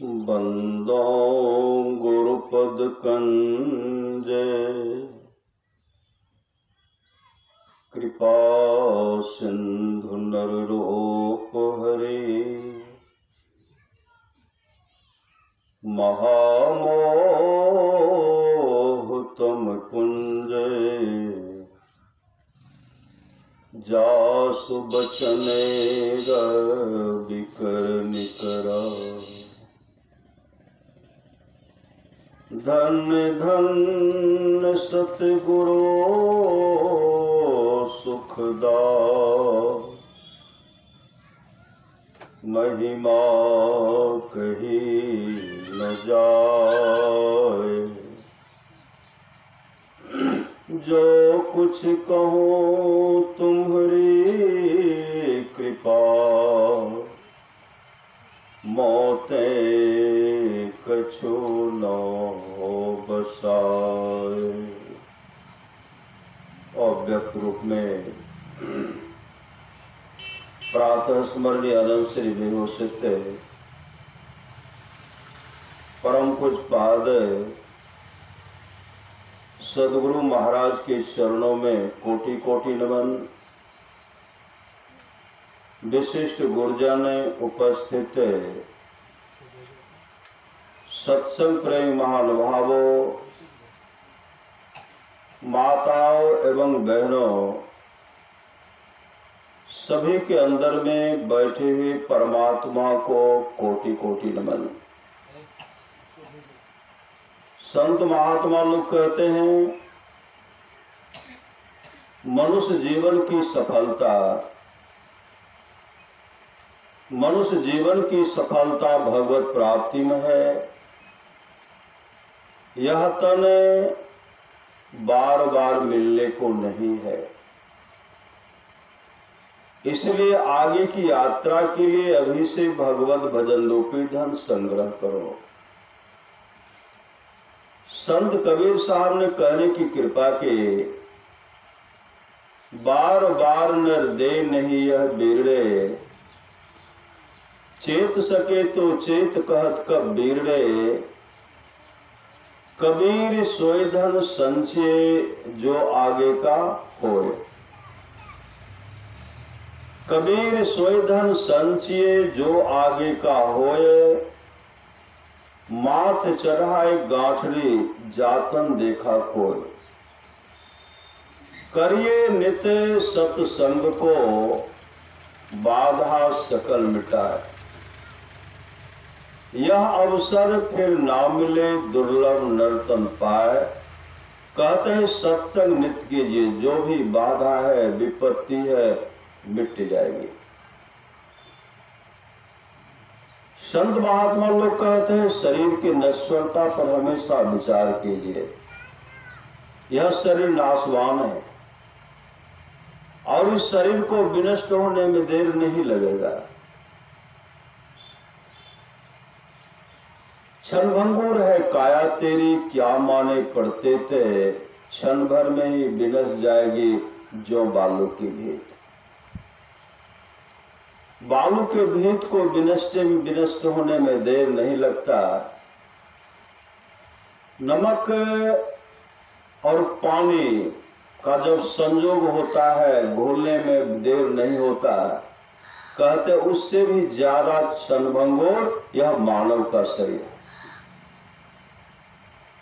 बंदो गुरुपद कंजे कृपा सिंधु नररूप हरे महामोह तम कुंजे जासु बचने विकर निकरा धन धन सतगुरु सुखदा महिमा कही न जाए। जो कुछ कहूँ तुम्हारी कृपा मौते कछु न बसाए। अव्यक्त रूप में प्रातः स्मरणीय अनंत श्री विभूषित परम पूज्य पाद सदगुरु महाराज के चरणों में कोटि कोटि नमन। विशिष्ट गुरुजन उपस्थित सत्संग प्रेमी महानुभावों, माताओं एवं बहनों, सभी के अंदर में बैठे हुए परमात्मा को कोटि कोटि नमन। संत महात्मा लोग कहते हैं मनुष्य जीवन की सफलता भगवत प्राप्ति में है। यह तन बार बार मिलने को नहीं है, इसलिए आगे की यात्रा के लिए अभी से भगवत भजन रूपी धन संग्रह करो। संत कबीर साहब ने कहने की कृपा के बार बार नर दे नहीं यह बिरड़े, चेत सके तो चेत कहत कब बिरड़े। कबीर सोई धन संचय जो आगे का होए। कबीर सोई धन संचय जो आगे का होए। माथ चढ़ाए गांठरी जातन देखा कोई। करिए नित्य सत्संग को बाधा सकल मिटाए। यह अवसर फिर ना मिले दुर्लभ नर्तन पाए। कहते हैं सत्संग नित्य कीजिए, जो भी बाधा है विपत्ति है मिट जाएगी। संत महात्मा लोग कहते हैं शरीर की नश्वरता पर हमेशा विचार कीजिए। यह शरीर नाशवान है और इस शरीर को विनष्ट होने में देर नहीं लगेगा। क्षणभंगुर है काया तेरी, क्या माने पड़ते थे। क्षण भर में ही विनष्ट जाएगी जो बालू की भीत। बालू के भीत को विनष्ट होने में देर नहीं लगता। नमक और पानी का जब संयोग होता है घोलने में देर नहीं होता। कहते उससे भी ज्यादा क्षणभंगुर यह मानव का शरीर।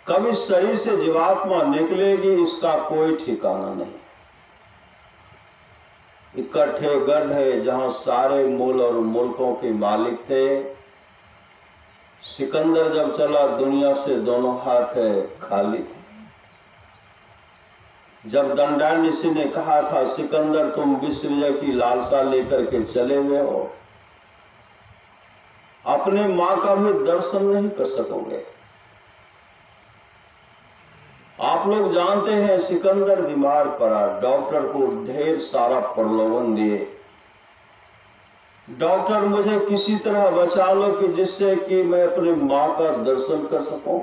कब इस शरीर से जीवात्मा निकलेगी इसका कोई ठिकाना नहीं। इकट्ठे गढ़ है जहां सारे मूल और मुल्कों के मालिक थे। सिकंदर जब चला दुनिया से दोनों हाथ है खाली थे। जब दंडान ऋषि ने कहा था सिकंदर तुम विश्व विजय की लालसा लेकर के चले हुए हो, अपने मां का भी दर्शन नहीं कर सकोगे। आप लोग जानते हैं सिकंदर बीमार पड़ा, डॉक्टर को ढेर सारा प्रलोभन दिए। डॉक्टर मुझे किसी तरह बचा लो कि जिससे कि मैं अपनी मां का दर्शन कर सकूं।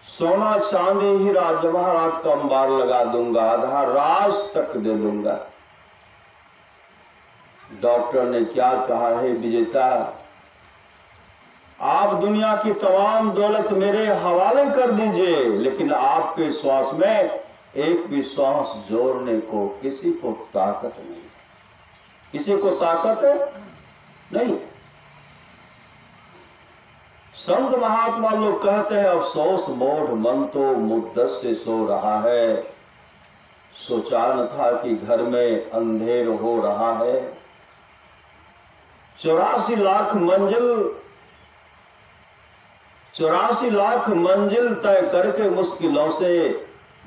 सोना चांदी हीरा जवाहरात का अंबार लगा दूंगा, आधा राज तक दे दूंगा। डॉक्टर ने क्या कहा है विजेता, आप दुनिया की तमाम दौलत मेरे हवाले कर दीजिए, लेकिन आपके श्वास में एक भी श्वास जोड़ने को किसी को ताकत नहीं, किसी को ताकत नहीं। संत महात्मा लोग कहते हैं अफसोस मोढ़ मन तो मुद्दत से सो रहा है, सोचा न था कि घर में अंधेर हो रहा है। 84 लाख मंजिल तय करके मुश्किलों से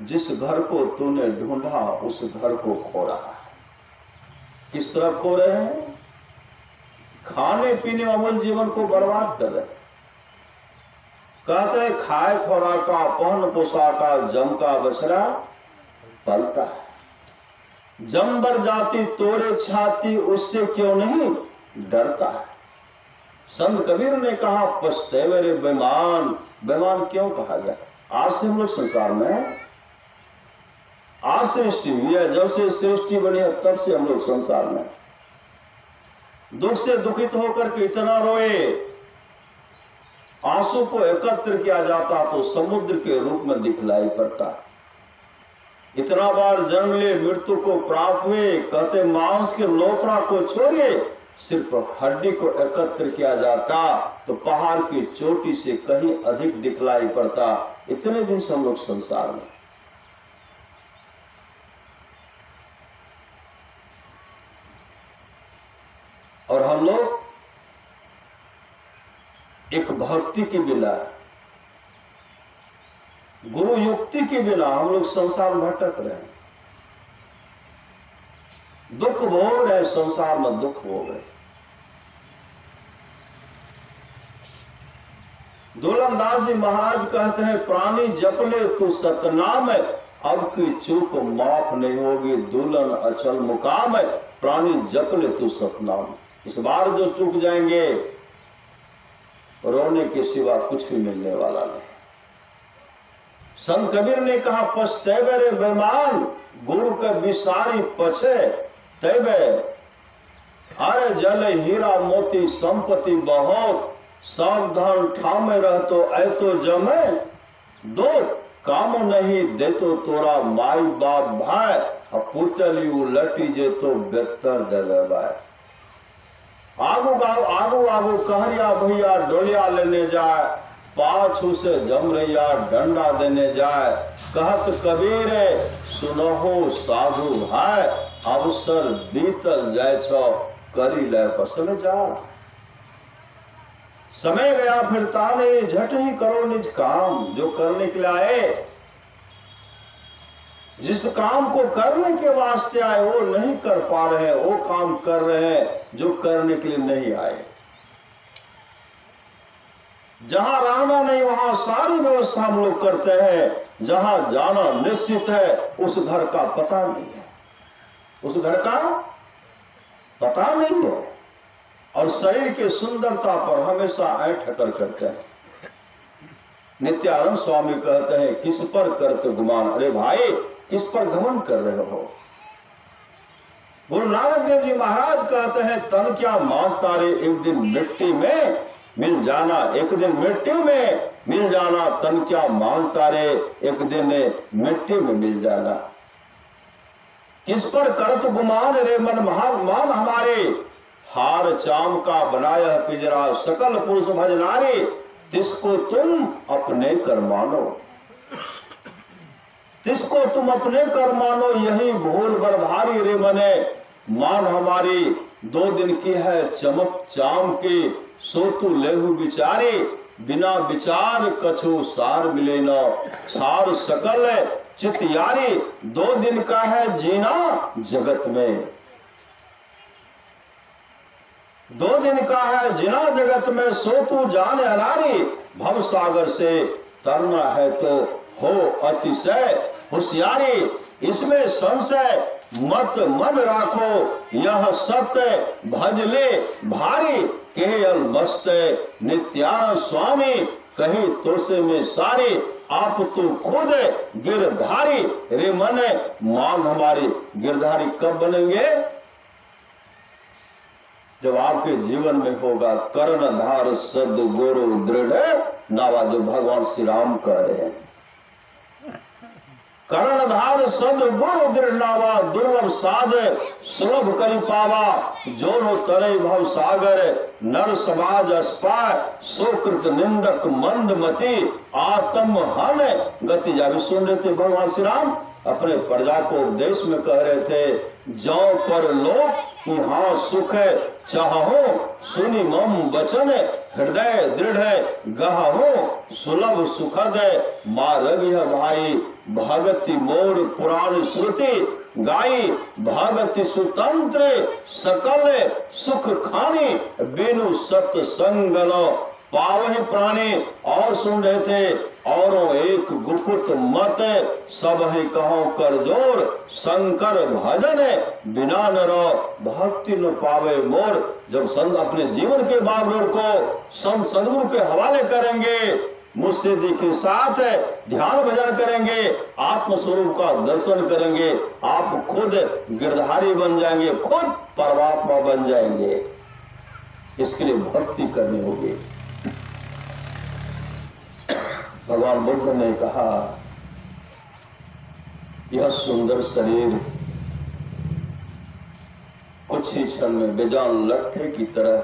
जिस घर को तूने ढूंढा उस घर को खो रहा है। किस तरह खो रहे हैं? खाने पीने अमूल जीवन को बर्बाद कर रहे हैं। कहते हैं खाए खुराका पहन पोशाका जम का बछड़ा पलता है, जमबर जाति तोड़े छाती उससे क्यों नहीं डरता है। संत कबीर ने कहा पछते रे बेईमान। बेईमान क्यों कहा गया? आज से हम लोग संसार में, आज सृष्टि हुई है, जब से सृष्टि बनी है तब से हम लोग संसार में दुख से दुखित होकर के इतना रोए, आंसू को एकत्र किया जाता तो समुद्र के रूप में दिखलाई पड़ता। इतना बार जन्म ले मृत्यु को प्राप्त हुए, कहते मांस के लोथरा को छोड़िए, सिर्फ हड्डी को एकत्र किया जाता तो पहाड़ की चोटी से कहीं अधिक दिखलाई पड़ता। इतने दिन से हम लोग संसार में, और हम लोग एक भक्ति के बिना, गुरु युक्ति के बिना हम लोग संसार में भटक रहे हैं, दुख भोग रहे, संसार में दुख भोग रहे। दुलमदास जी महाराज कहते हैं प्राणी जप ले तू सतनाम है, अब की चूक माफ नहीं होगी दुल्हन अचल मुकाम है। प्राणी जप ले तू सतनाम, इस बार जो चूक जाएंगे रोने के सिवा कुछ भी मिलने वाला नहीं। संत कबीर ने कहा पछतेबे रे बेईमान, गुरु के बिसारी पछे तैबे। अरे जल हीरा मोती संपत्ति बहुत, सावधान ठाम में रह तो ऐ तो जमे दो, काम नहीं दे तो तोरा माई बाप भाई, पुतली उलटी जे तो बेहतर दे भाई। आगू आगू कहरिया भैया डोलिया लेने जाए, पाछू से जमरैया डंडा देने जाए। कहत कबीर सुनहो साधु भाई, अवसर बीतल जाए छो करी ले पसल जा। समय गया फिरता नहीं, झट ही करो निज काम। जो करने के लिए आए, जिस काम को करने के वास्ते आए वो नहीं कर पा रहे, वो काम कर रहे हैं जो करने के लिए नहीं आए। जहां रहना नहीं वहां सारी व्यवस्था हम लोग करते हैं, जहां जाना निश्चित है उस घर का पता नहीं है, उस घर का पता नहीं है। और शरीर की सुंदरता पर हमेशा ऐठकर करते हैं। नित्यानंद स्वामी कहते हैं किस पर करते गुमान, अरे भाई किस पर घमंड कर रहे हो। गुरु नानक देव जी महाराज कहते हैं तन क्या मांस तारे, एक दिन मिट्टी में मिल जाना, एक दिन मिट्टी में मिल जाना। तन क्या मांस तारे, एक दिन मिट्टी में मिल जाना। किस पर करत गुमान रे मन मान हमारे, हार चाम का बनाया पिजरा सकल पुरुष भज नारी, तिसको तुम अपने कर मानो, तिसको तुम अपने कर मानो, यही भूल बर भारी रे मने। मान हमारी 2 दिन की है चमक चाम की, सो तू लेहु विचारी, बिना विचार कछु सार मिले न, छार सकल चित यारी। 2 दिन का है जीना जगत में, 2 दिन का है जीना जगत में, सो तू जाने अनारी। भव सागर से तरना है तो हो अतिशय होशियारी, इसमें संशय मत मन राखो, यह सत्य भज ले भारी। केयल मस्त नित्यानंद स्वामी, कही तुलसे में सारी, आप तो खुद गिरधारी रे मने। मान हमारी गिरधारी कब बनेंगे? जब आपके जीवन में होगा कर्णधार सद गुरु दृढ़ नावा, जो भगवान श्री राम कह रहे हैं, कर्णधार सद गुरु दृढ़ नावा, दुर्लभ साध सुलभ करी पावा, जो नो तरे भव सागर, नर समाज अस्पाय, सुकृत निंदक मंदमति, आत्म हन गति जावी। सुन रहे थे भगवान श्री राम अपने प्रजा को उपदेश में कह रहे थे, जो पर लोक यहाँ सुख है चाहो, सुनी मम वचन हृदय दृढ़ गहो, सुलभ सुखद मार्ग भाई, भगति मोर पुराण श्रुति गाई, भगति सुतंत्र सकल सुख खानी, बिनु सत्संग पावहि प्राणी। और सुन रहे थे, औरों एक गुप्त मत, सब ही कहो कर जोर, शंकर भजन बिना न रो, भक्ति न पावे मोर। जब संत अपने जीवन के बागडोर को संत सदगुरु के हवाले करेंगे, मुस्तैदी के साथ ध्यान भजन करेंगे, आत्म स्वरूप का दर्शन करेंगे, आप खुद गिरधारी बन जाएंगे, खुद परमात्मा बन जाएंगे। इसके लिए भक्ति करनी होगी। भगवान बुद्ध ने कहा, यह सुंदर शरीर कुछ ही क्षण में बेजान लट्ठे की तरह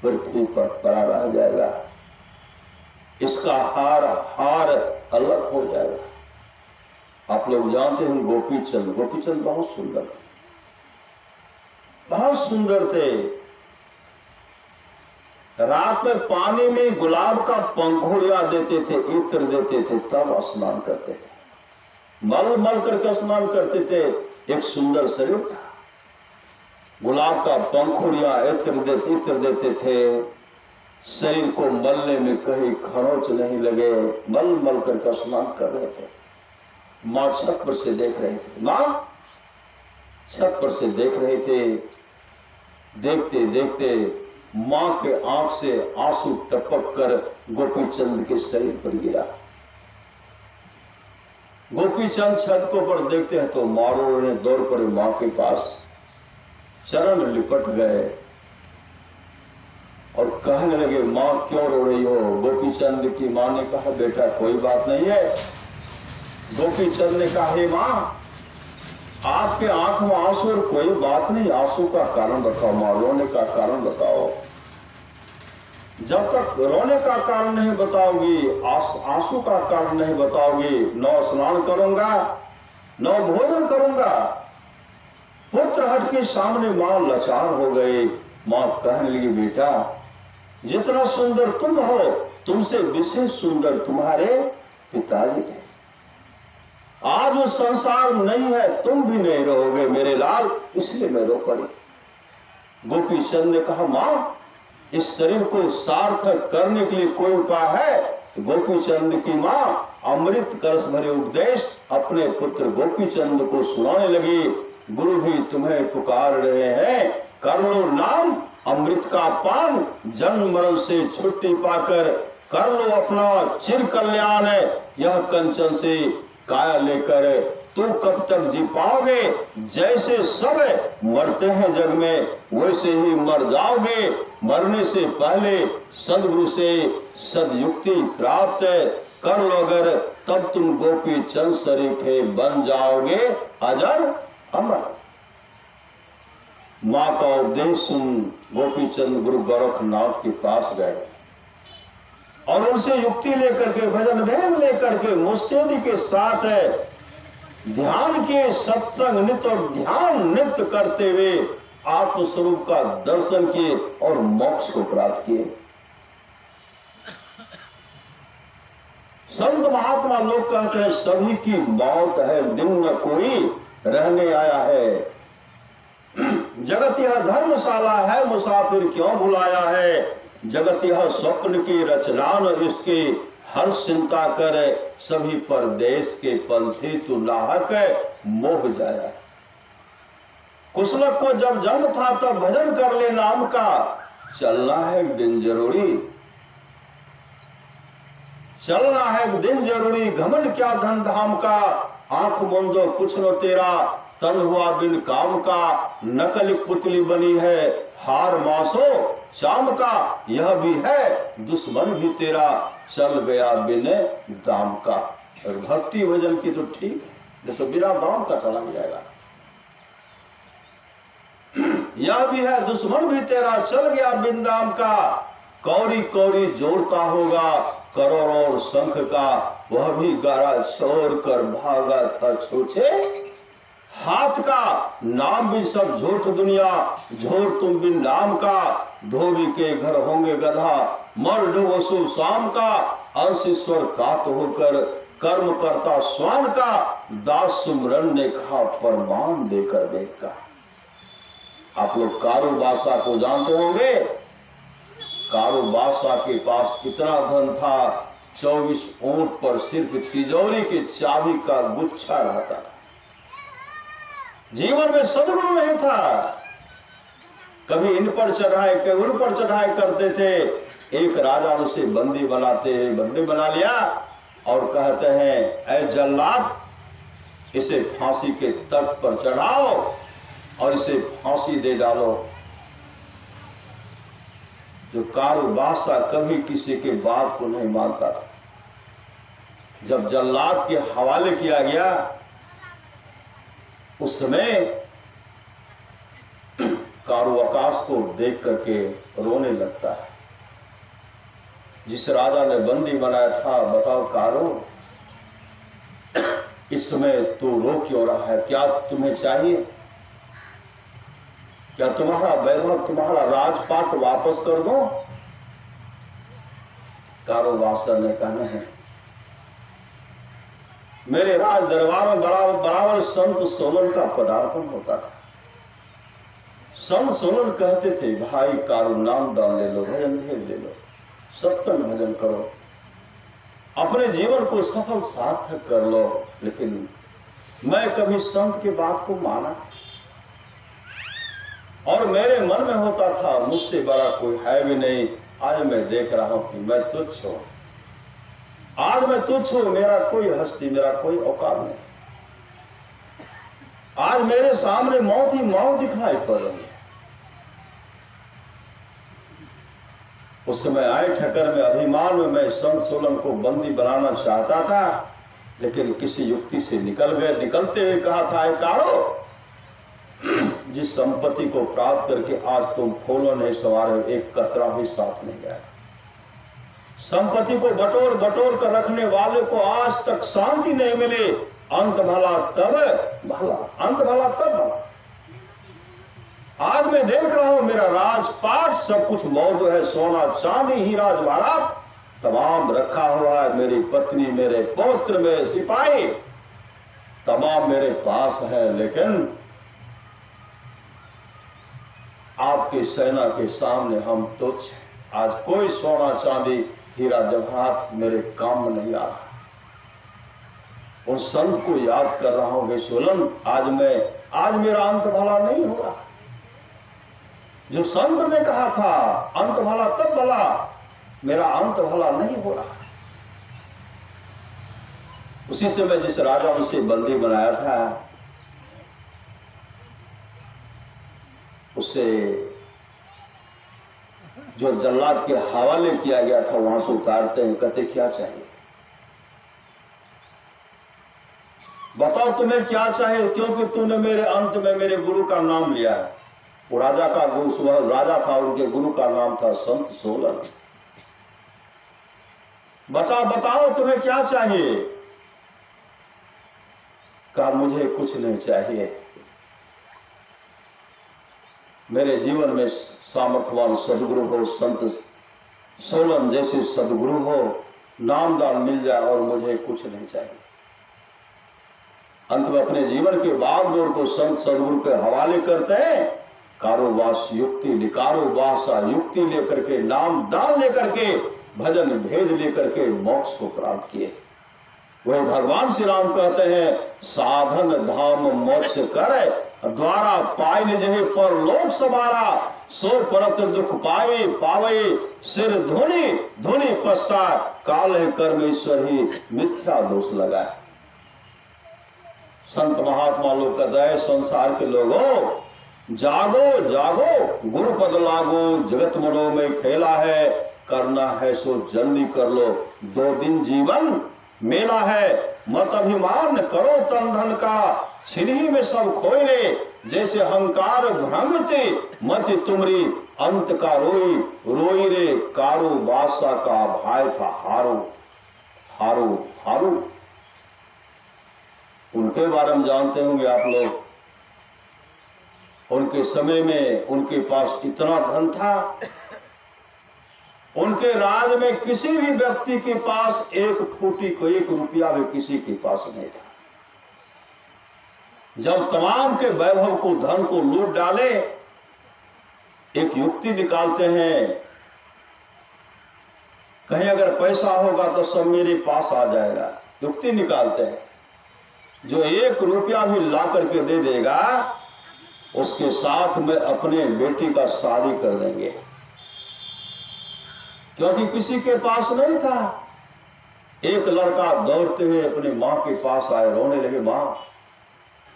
पृथ्वी पर पड़ा रह जाएगा, इसका हार अलग हो जाएगा। आप लोग जानते हैं गोपीचंद, गोपीचंद बहुत सुंदर थे, बहुत सुंदर थे। रात में पानी में गुलाब का पंखुड़िया देते थे, इत्र देते थे, तब स्नान करते थे, मल मल करके स्नान करते थे। एक सुंदर शरीर था, गुलाब का पंखुड़िया इत्र देते थे, शरीर को मलने में कहीं खरोंच नहीं लगे, मल मल करके स्नान कर रहे थे। माँ छत पर से देख रहे थे, माँ छत पर से देख रहे थे। देखते देखते माँ के आंख से आंसू टपक कर गोपीचंद के शरीर पर गिरा। गोपीचंद छत को पर देखते हैं तो मारो ने दौड़ पड़े माँ के पास, चरण लिपट गए और कहने लगे, माँ क्यों रो रही हो? गोपीचंद की माँ ने कहा, बेटा कोई बात नहीं है। गोपीचंद ने कहा, हे माँ, आपके आंख में आंसू और कोई बात नहीं, आंसू का कारण बताओ माँ, रोने का कारण बताओ। जब तक रोने का कारण नहीं बताओगी, आंसू का कारण नहीं बताओगी, न स्नान करूंगा न भोजन करूंगा। पुत्र हट के सामने माँ लाचार हो गई। माँ कहने लगी, बेटा जितना सुंदर तुम हो, तुमसे विशेष सुंदर तुम्हारे पिताजी थे। आज वो संसार नहीं है, तुम भी नहीं रहोगे मेरे लाल, इसलिए मैं रो पड़ी। गोपीचंद ने कहा, माँ इस शरीर को सार्थक करने के लिए कोई उपाय है? गोपीचंद की माँ अमृत कलश भरे उपदेश अपने पुत्र गोपीचंद को सुनाने लगी। गुरु भी तुम्हें पुकार रहे हैं, कर लो नाम अमृत का पान, जन्म मरण से छुट्टी पाकर कर लो अपना चिर कल्याण। यह कंचन से काया लेकर तू कब तक जी पाओगे? जैसे सब मरते हैं जग में, वैसे ही मर जाओगे। मरने से पहले सदगुरु से सदयुक्ति प्राप्त कर लो अगर, तब तुम गोपीचंद सरीखे बन जाओगे अजर अमर। माँ का उपदेश सुन गोपीचंद गुरु गोरखनाथ के पास गए और उनसे युक्ति लेकर के, भजन भेद लेकर के, मुस्तैदी के साथ ध्यान के सत्संग नित्य और ध्यान नित्य करते हुए आत्मस्वरूप का दर्शन किए और मोक्ष को प्राप्त किए। संत महात्मा लोग कहते हैं, सभी की मौत है, दिन न कोई रहने आया है। जगत यह धर्मशाला है, मुसाफिर क्यों बुलाया है? जगत यह स्वप्न की रचना न इसके, हर चिंता कर सभी परदेश के पंथी, तू नाहक मोह जाया। कुशलक को जब जन्म था तब भजन कर ले नाम का, चलना है एक दिन जरूरी, चलना है एक दिन जरूरी। घमंड क्या धन धाम का, आंख मूंदो कुछ न तेरा, तन हुआ बिन काम का। नकल पुतली बनी है, हार मासो चाम का, यह भी है दुश्मन भी तेरा चल गया बिना दाम का। और भक्ति भजन की तो ठीक है, ये तो बिना दाम का चला जाएगा। यह भी है दुश्मन भी तेरा चल गया बिन दाम का, कौरी कौरी जोड़ता होगा करोड़ और शंख का, वह भी गारा छोड़ कर भागा था छोटे हाथ का। नाम भी सब झूठ दुनिया झोर तुम बिन नाम का, धोबी के घर होंगे गधा मर डूबो शाम का, अंश ईश्वर कात होकर कर्म करता स्वान का, दास सुमरन ने कहा परमान देकर वेद का। आप लोग कारू बादशाह को जानते होंगे। कारू बादशाह के पास इतना धन था, 24 ऊंट पर सिर्फ तिजोरी की चाबी का गुच्छा रहता था। जीवन में सदगुरु नहीं था, कभी इन पर चढ़ाए कभी उन पर चढ़ाए करते थे। एक राजा उसे बंदी बना लिया और कहते हैं ऐ जल्लाद, इसे फांसी के तख्त पर चढ़ाओ और इसे फांसी दे डालो। जो कारू बादशाह कभी किसी के बात को नहीं मानता था, जब जल्लाद के हवाले किया गया उस समय कारू आकाश को देख करके रोने लगता है। जिस राजा ने बंदी बनाया था, बताओ कारू इस समय तू रो क्यों रहा है? क्या तुम्हें चाहिए? क्या तुम्हारा वैभव तुम्हारा राजपाट वापस कर दो? कारू बादशाह ने कहा नहीं, मेरे राज दरबार में बराबर संत सोलन का पदार्पण होता था। संत सोलन कहते थे भाई कारू नाम दान ले लो, भजन भेद ले लो, सत्संग भजन करो, अपने जीवन को सफल सार्थक कर लो। लेकिन मैं कभी संत की बात को माना और मेरे मन में होता था मुझसे बड़ा कोई है भी नहीं। आज मैं देख रहा हूं कि मैं तुच्छ हूं, आज मैं तुच्छ हूं, मेरा कोई हस्ती मेरा कोई औकात नहीं। आज मेरे सामने मौत ही मौत दिखाई पड़ रही है। उस समय आए ठक्कर में अभिमान में मैं संत सोलन को बंदी बनाना चाहता था, लेकिन किसी युक्ति से निकलते हुए कहा था कारो, जिस संपत्ति को प्राप्त करके आज तुम फूलों नहीं संवारे, एक कतरा भी साथ नहीं गया। संपत्ति को बटोर बटोर कर रखने वाले को आज तक शांति नहीं मिली। अंत भला तब भला, अंत भला तब भला। आज मैं देख रहा हूं मेरा राजपाट सब कुछ मौजूद है, सोना चांदी हीरा जवाहरात तमाम रखा हुआ है। मेरी पत्नी, मेरे पौत्र, मेरे सिपाही तमाम मेरे पास है, लेकिन आपकी सेना के सामने हम तुच्छ हैं। आज कोई सोना चांदी हीरा जवाहरात मेरे काम में नहीं आ रहा। उन संत को याद कर रहा हूं, हे सोलन आज मेरा अंत भला नहीं हो रहा। जो संत ने कहा था अंत भला तब भला, मेरा अंत भला नहीं हो रहा। उसी समय जिस राजा ने उसे बंदी बनाया था, उसे जो जल्लाद के हवाले किया गया था वहां से उतारते हैं, कहते क्या चाहिए? बताओ तुम्हें क्या चाहिए, क्योंकि तुमने मेरे अंत में मेरे गुरु का नाम लिया है। वो राजा का गुरु सुबह राजा था, उनके गुरु का नाम था संत सोलन। बताओ तुम्हें क्या चाहिए? कहा मुझे कुछ नहीं चाहिए, मेरे जीवन में सामर्थ्यवान सदगुरु हो, संत सोलन जैसे सदगुरु हो, नामदान मिल जाए और मुझे कुछ नहीं चाहिए। अंत में अपने जीवन के बागडोर को संत सदगुरु के हवाले करते हैं। कारोबास युक्ति निकारोबासा युक्ति लेकर के, नाम दान लेकर के, भजन भेद लेकर के मोक्ष को प्राप्त किए। वही भगवान श्री राम कहते हैं साधन धाम मोक्ष करे, द्वारा पाए जहे पर लोक सवारा, सो परत दुख पावे पावे, सिर धुनि धुनि पछता, काल है कर्मेश्वर ही मिथ्या दोष लगाए। संत महात्मा लोग कहते हैं संसार के लोगों जागो जागो गुरु पद लागो, जगत मनो में खेला है, करना है सो जल्दी कर लो, 2 दिन जीवन मेला है। मत अभिमान करो तन धन का, छिनही में सब खोए रे, जैसे अहंकार भ्रंगते मत तुमरी, अंत का रोई रोई रे, कारो बादशाह का भाई था हारो हारो हारो। उनके बारे में जानते होंगे आप लोग। उनके समय में उनके पास इतना धन था, उनके राज में किसी भी व्यक्ति के पास 1 फूटी को 1 रुपया भी किसी के पास नहीं था। जब तमाम के वैभव को धन को लूट डाले, एक युक्ति निकालते हैं, कहीं अगर पैसा होगा तो सब मेरे पास आ जाएगा। युक्ति निकालते हैं, जो 1 रुपया भी ला करके दे देगा उसके साथ में अपने बेटी का शादी कर देंगे, क्योंकि किसी के पास नहीं था। एक लड़का दौड़ते हुए अपनी माँ के पास आए, रोने लगे, माँ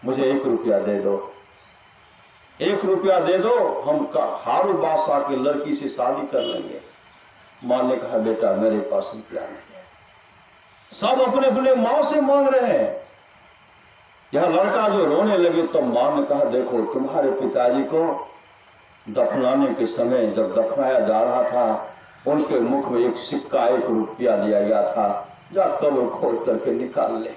मुझे 1 रुपया दे दो, 1 रुपया दे दो, हम हारू बादशाह की लड़की से शादी कर लेंगे। माँ ने कहा, बेटा मेरे पास रुपया नहीं है। सब अपने अपने माँ से मांग रहे हैं। यह लड़का जो रोने लगे तो माँ ने कहा, देखो तुम्हारे पिताजी को दफनाने के समय जब दफनाया जा रहा था, उनके मुख में 1 सिक्का 1 रुपया दिया गया था, जा कब्र खोद करके निकाल ले।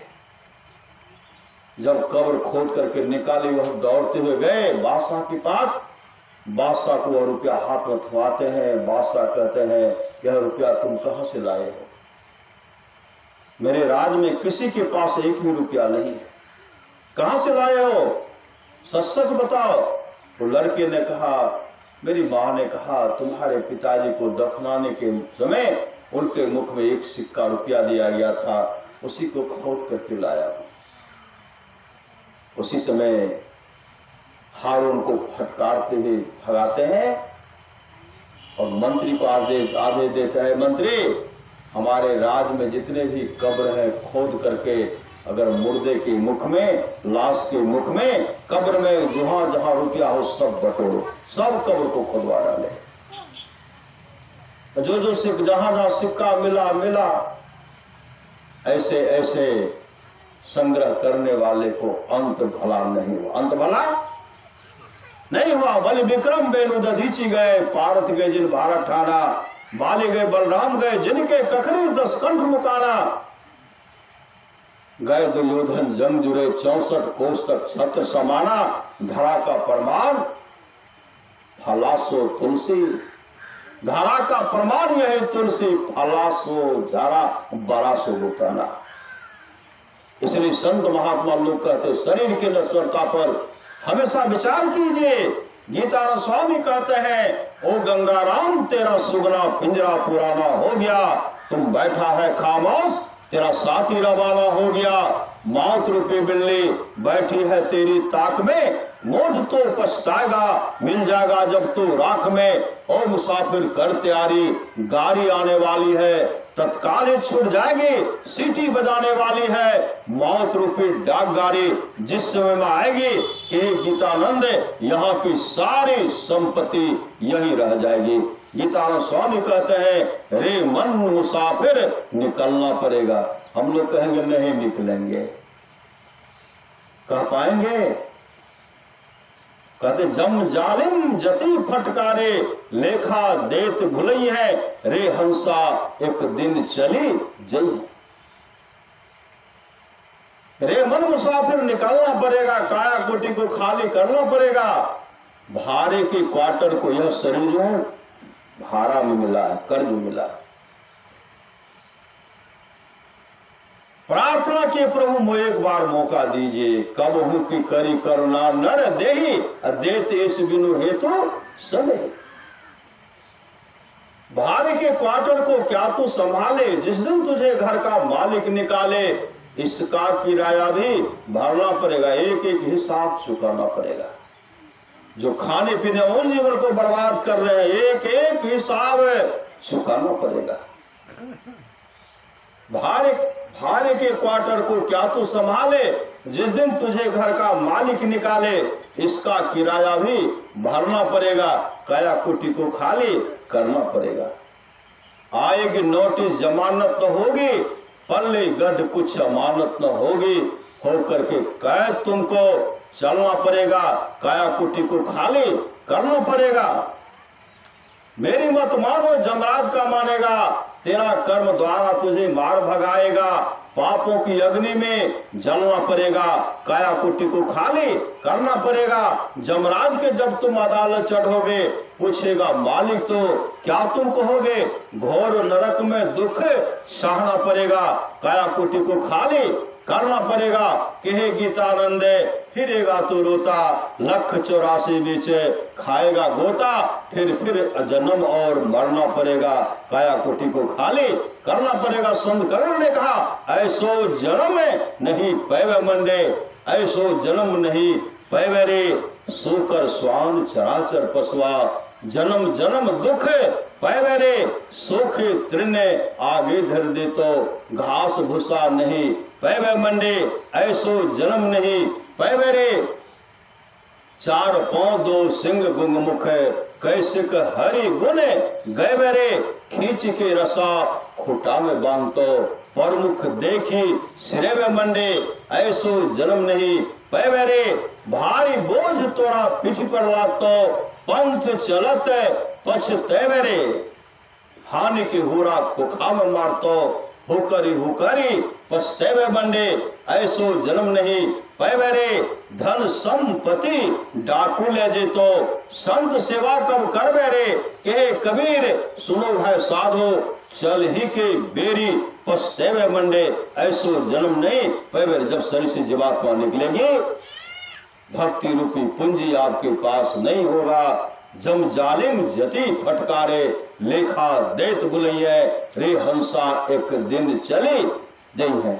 जब कब्र खोद करके निकाली, वह दौड़ते हुए गए बादशाह के पास। बादशाह को वह रुपया हाथ में थमाते हैं। बादशाह कहते हैं, यह रुपया तुम कहां से लाए हो? मेरे राज में किसी के पास 1 भी रुपया नहीं है, कहां से लाए हो? सच सच बताओ। वो लड़के ने कहा, मेरी माँ ने कहा तुम्हारे पिताजी को दफनाने के समय उनके मुख में 1 सिक्का रुपया दिया गया था, उसी को खोद करके लाया। उसी समय हारून को फटकारते हुए भगाते हैं और मंत्री को आदेश देता है, मंत्री हमारे राज में जितने भी कब्र हैं खोद करके, अगर मुर्दे के मुख में, लाश के मुख में, कब्र में जहां जहां रुपया हो सब बटोरो, सब कब्र को खुदवा डाले। जो जो सिक्का जहां जहां सिक्का मिला मिला, ऐसे ऐसे संग्रह करने वाले को अंत भला नहीं हुआ। अंत भला नहीं हुआ। बलि विक्रम बेनु दधीची गए, पारत गए जिन भारत ठाना, बाली गए बलराम गए जिनके कखरी 10 कंठ मुकाना। गए दुर्योधन जंग जुड़े 64 कोस तक छत्र समाना, धरा का प्रमाण फलासो तुलसी, धरा का प्रमाण यह तुलसी, फलासो झारा बरासो बुताना। इसलिए संत महात्मा लोग कहते शरीर की नश्वरता पर हमेशा विचार कीजिए। गीता स्वामी कहते हैं, ओ गंगाराम तेरा सुगना पिंजरा पुराना हो गया, तुम बैठा है खामोश तेरा साथी रवाना हो गया। मौत रूपी बिल्ली बैठी है तेरी ताक में, मोढ़ तो पछताएगा मिल जाएगा जब तू राख में। ओ मुसाफिर कर तैयारी गाड़ी आने वाली है, तत्काल ही छूट जाएगी सीटी बजाने वाली है। मौत रूपी डाक गाड़ी जिस समय में आएगी कि गीतानंद यहाँ की सारी संपत्ति यही रह जाएगी। गीतानंद स्वामी कहते हैं, रे मन मुसाफिर निकलना पड़ेगा। हम लोग कहेंगे नहीं निकलेंगे, कह पाएंगे? कहते जम जालिम जति फटकारे, लेखा देत भुलई है, रे हंसा एक दिन चली जई। रे मन मुसाफिर निकलना पड़ेगा, काया कोटि को खाली करना पड़ेगा। भाड़े के क्वार्टर को यह शरीर जो है भाड़ा में मिला है, कर्ज मिला है। प्रार्थना के प्रभु मो एक बार मौका दीजिए, कब हूं कि करी करुणा नर देही, देते इस बिनु हेतु सने। भाड़े के क्वार्टर को क्या तू संभाले, जिस दिन तुझे घर का मालिक निकाले, इसका किराया भी भरना पड़ेगा, एक एक हिसाब चुकाना पड़ेगा। जो खाने पीने और जीवन को बर्बाद कर रहे हैं, एक एक हिसाब चुकाना पड़ेगा। भाड़े भाड़े के क्वार्टर को क्या तू संभाले, जिस दिन तुझे घर का मालिक निकाले, इसका किराया भी भरना पड़ेगा, काया कुटी को खाली करना पड़ेगा। आएगी नोटिस जमानत न होगी, पल्ले गढ़ कुछ अमानत न होगी, हो करके कैद तुमको चलना पड़ेगा, काया कुटी को खाली करना पड़ेगा। मेरी मत मानो जमराज का मानेगा, तेरा कर्म द्वारा तुझे मार भगाएगा, पापों की अग्नि में जलना पड़ेगा, काया कुटी को खाली करना पड़ेगा। जमराज के जब तुम अदालत चढ़ोगे, पूछेगा मालिक तो क्या तुम कहोगे, घोर नरक में दुख सहना पड़ेगा, काया कुटी को खाली करना पड़ेगा। कहे गीतानंद फिरेगा तू रोता, 184 बीच खाएगा गोता, फिर जन्म और मरना पड़ेगा, काया कुटी को खाली करना पड़ेगा। संत कबीर ने कहा ऐसो जन्म नहीं पैवे मंडे, ऐसो जन्म नहीं पैवे रे, सोकर स्वान चराचर पशुआ, जन्म जन्म दुख पैवे रे, सोखे तृणे आगे धर दे तो, घास भूसा नहीं पैवे मंडे, ऐसो जन्म नहीं पैवे रे, 4 पांव 2 सिंह गुंग मुख, कैसे हरि गुण गए रे, खींच के रसा खुटा में बांधतो, परमुख देखी सिरे में मंडे, ऐसो जन्म नहीं पैवे रे, भारी बोझ तोरा पीठ पर लागतो, पंथ चलत पछतेवे रे, हानि के हुरा कुखा में मारतो, हुकरी पछतेवे मंडे, ऐसो जन्म नहीं पैवे रे, धन संपत्ति डाकू ले जेतो, संत सेवा कब करवे रे, कहे कबीर सुनो भाई साधो, चल ही के बेरी पछतेवे मंडे, ऐसो जन्म नहीं पैवे रे। जब शरीर से जीवात्मा निकलेगी, भक्ति रूपी पूंजी आपके पास नहीं होगा, जम जालिम जति फटकारे, लेखा देत बुलैये, रे हंसा एक दिन चली गई है।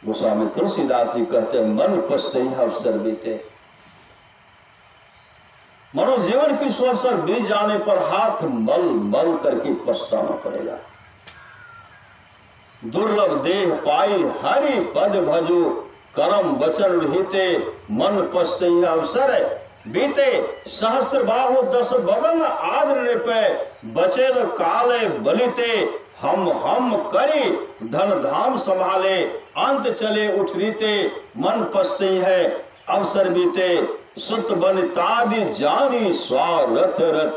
गोस्वामी तुलसीदास जी कहते मन पछते ही अवसर बीते, मनो जीवन की अवसर बीत जाने पर हाथ मल मल करके पछताना पड़ेगा। दुर्लभ देह पाई हरि पद भजो, करम वचन रहिते, मन पछते ही अवसर बीते, सहस्त्र बाहु 10 बदन आदर पे, बचे न काले बलिते, हम करी धन धाम संभाले, अंत चले उठ रीते, मन पछते है अवसर बीते, सुत बनितादि जानी स्वारथ रत,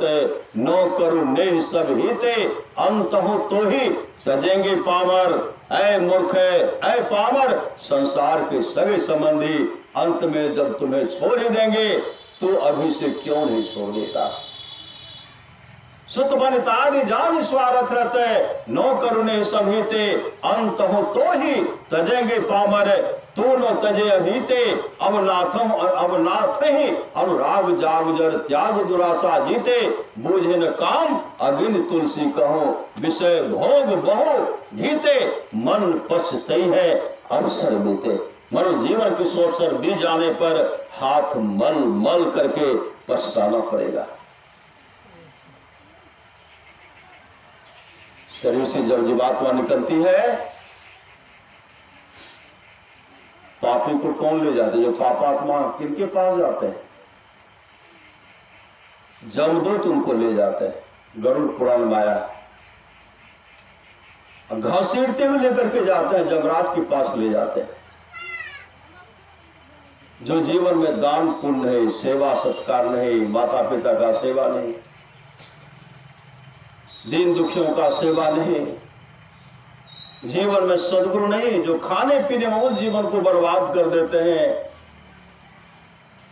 नो करु नेह सब हिते, अंत हो तो ही तजेंगे पामर, ऐ मूर्ख ऐ पामर, संसार के सगे संबंधी अंत में जब तुम्हें छोड़ ही देंगे, तो अभी से क्यों नहीं छोड़ देता। सुत बनितादि जानी स्वारथ रत, नो करुणे सभीते, अंत हो तो ही तजेंगे पामर, तू नो तजे अभीते, अब नाथ ही अनुराग जाग जर, त्याग दुरासा जीते, बूझे न काम अगिन तुलसी कहो, विषय भोग बहु घीते, मन पछते है अवसर बीते। मनो जीवन की अवसर बीत जाने पर हाथ मल मल करके पछताना पड़ेगा। शरीर से जब जीवात्मा निकलती है, पापी को कौन ले जाते? जो पापात्मा किनके पास जाते हैं? जमदूत उनको ले जाते हैं। गरुड़ पुराण माया घसीटते हुए लेकर के जाते हैं, जमराज के पास ले जाते हैं। जो जीवन में दान पुण्य नहीं, सेवा सत्कार नहीं, माता पिता का सेवा नहीं, दीन दुखियों का सेवा नहीं, जीवन में सद्गुरु नहीं, जो खाने पीने में उस जीवन को बर्बाद कर देते हैं,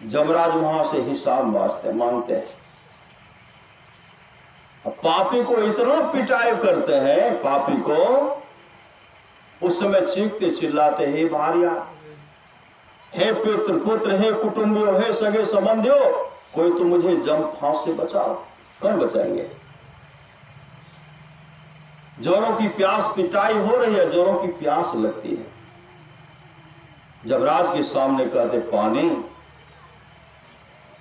जमराज वहां से हिसाब मांगते हैं। अब पापी को इतना पिटाई करते हैं, पापी को उस समय चीखते चिल्लाते, हे भारिया, हे पितृ पुत्र, हे कुटुंबियों, हे सगे संबंधियों, कोई तो मुझे जम फांस से बचाओ। कौन बचाएंगे? जोरों की प्यास, पिटाई हो रही है, जोरों की प्यास लगती है। जमराज के सामने कहते पानी,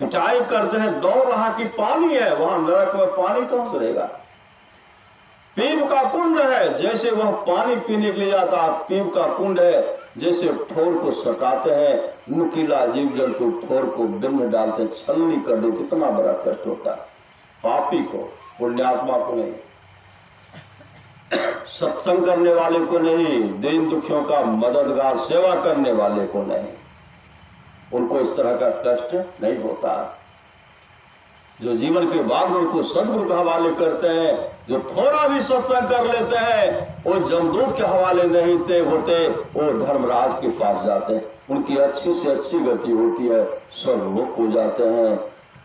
पिटाई करते हैं, दौड़ रहा कि पानी है, वहां नरक में पानी कहां से रहेगा? पीप का कुंड है, जैसे वह पानी पीने के लिए जाता है, पीप का कुंड है, जैसे ठोर को सटाते हैं, नुकीला जीव जंतु ठोर को बिंद डालते, छलनी कर दे, कितना बड़ा कष्ट होता है पापी को, पुण्यात्मा को नहीं, सत्संग करने वाले को नहीं, दीन दुखियों का मददगार सेवा करने वाले को नहीं, उनको इस तरह का कष्ट नहीं होता। जो जीवन के बागुर को सदगुरु के हवाले करते हैं, जो थोड़ा भी सत्संग कर लेते हैं, वो जमदूत के हवाले नहीं होते, वो धर्मराज के पास जाते हैं, उनकी अच्छी से अच्छी गति होती है, सब लोग को जाते हैं,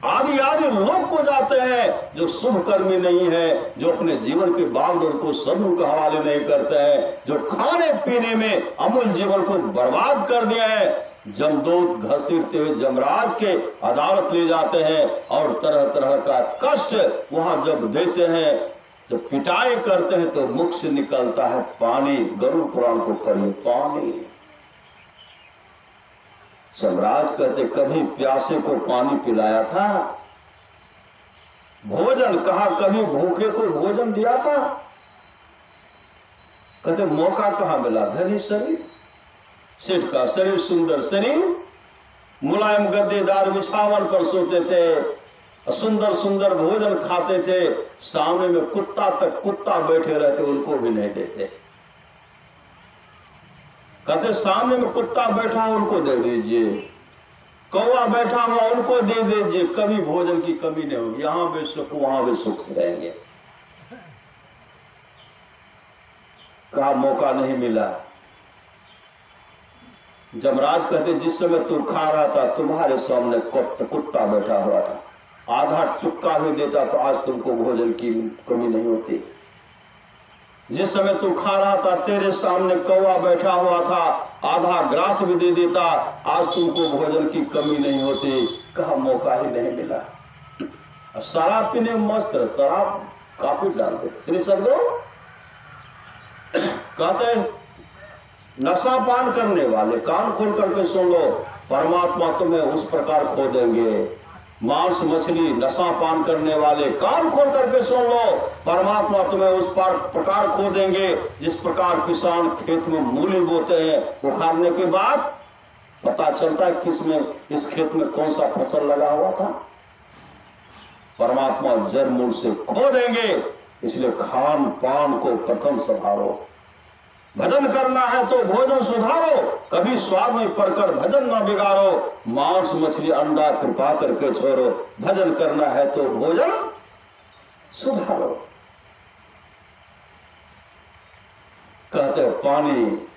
आदि आदि लोग को जाते हैं, जो शुभ कर्मी नहीं है, जो अपने जीवन के बागडोर को सदगुरु के हवाले नहीं करते हैं, जो खाने पीने में अमूल्य जीवन को बर्बाद कर दिया है, जमदूत घसीटते हुए जमराज के अदालत ले जाते हैं और तरह तरह का कष्ट वहां जब देते हैं, जब पिटाई करते हैं, तो मुख से निकलता है पानी। गरुड़ पुराण को पढ़िए, पानी। जमराज कहते कभी प्यासे को पानी पिलाया था, भोजन कहा कभी भूखे को भोजन दिया था, कहते मौका कहां मिला, धनी शरीर, सेठ का शरीर, सुंदर शरीर, मुलायम गद्देदार बिछावन पर सोते थे, सुंदर सुंदर भोजन खाते थे, सामने में कुत्ता तक कुत्ता बैठे रहते, उनको भी नहीं देते, कहते सामने में कुत्ता बैठा उनको दे दीजिए, कौवा बैठा हुआ उनको दे दीजिए, कभी भोजन की कमी नहीं होगी, यहां भी सुख वहां भी सुख से रहेंगे। कहा मौका नहीं मिला। जमराज कहते जिस समय तू खा रहा था तुम्हारे सामने कुत्ता बैठा हुआ था, आधा टुक्का भी देता तो आज तुमको भोजन की कमी नहीं होती। जिस समय तू खा रहा था तेरे सामने कौवा बैठा हुआ था, आधा ग्रास भी दे देता, आज तुमको भोजन की कमी नहीं होती। कहा मौका ही नहीं मिला। शराब पीने में मस्त है, शराब काफी डालते। श्री सदगुरु कहते नशा पान करने वाले कान खोल करके सुन लो, परमात्मा तुम्हें उस प्रकार खो देंगे। मांस मछली नशा पान करने वाले कान खोल करके सुन लो, परमात्मा तुम्हें उस प्रकार खो देंगे जिस प्रकार किसान खेत में मूली बोते हैं, उखाड़ने के बाद पता चलता है किसमें इस खेत में कौन सा फसल लगा हुआ था। परमात्मा जड़ मूल से खो देंगे। इसलिए खान पान को प्रथम संभालो। भजन करना है तो भोजन सुधारो, कभी स्वाद में पड़कर भजन न बिगाड़ो। मांस मछली अंडा कृपा करके छोड़ो, भजन करना है तो भोजन सुधारो। कहते पानी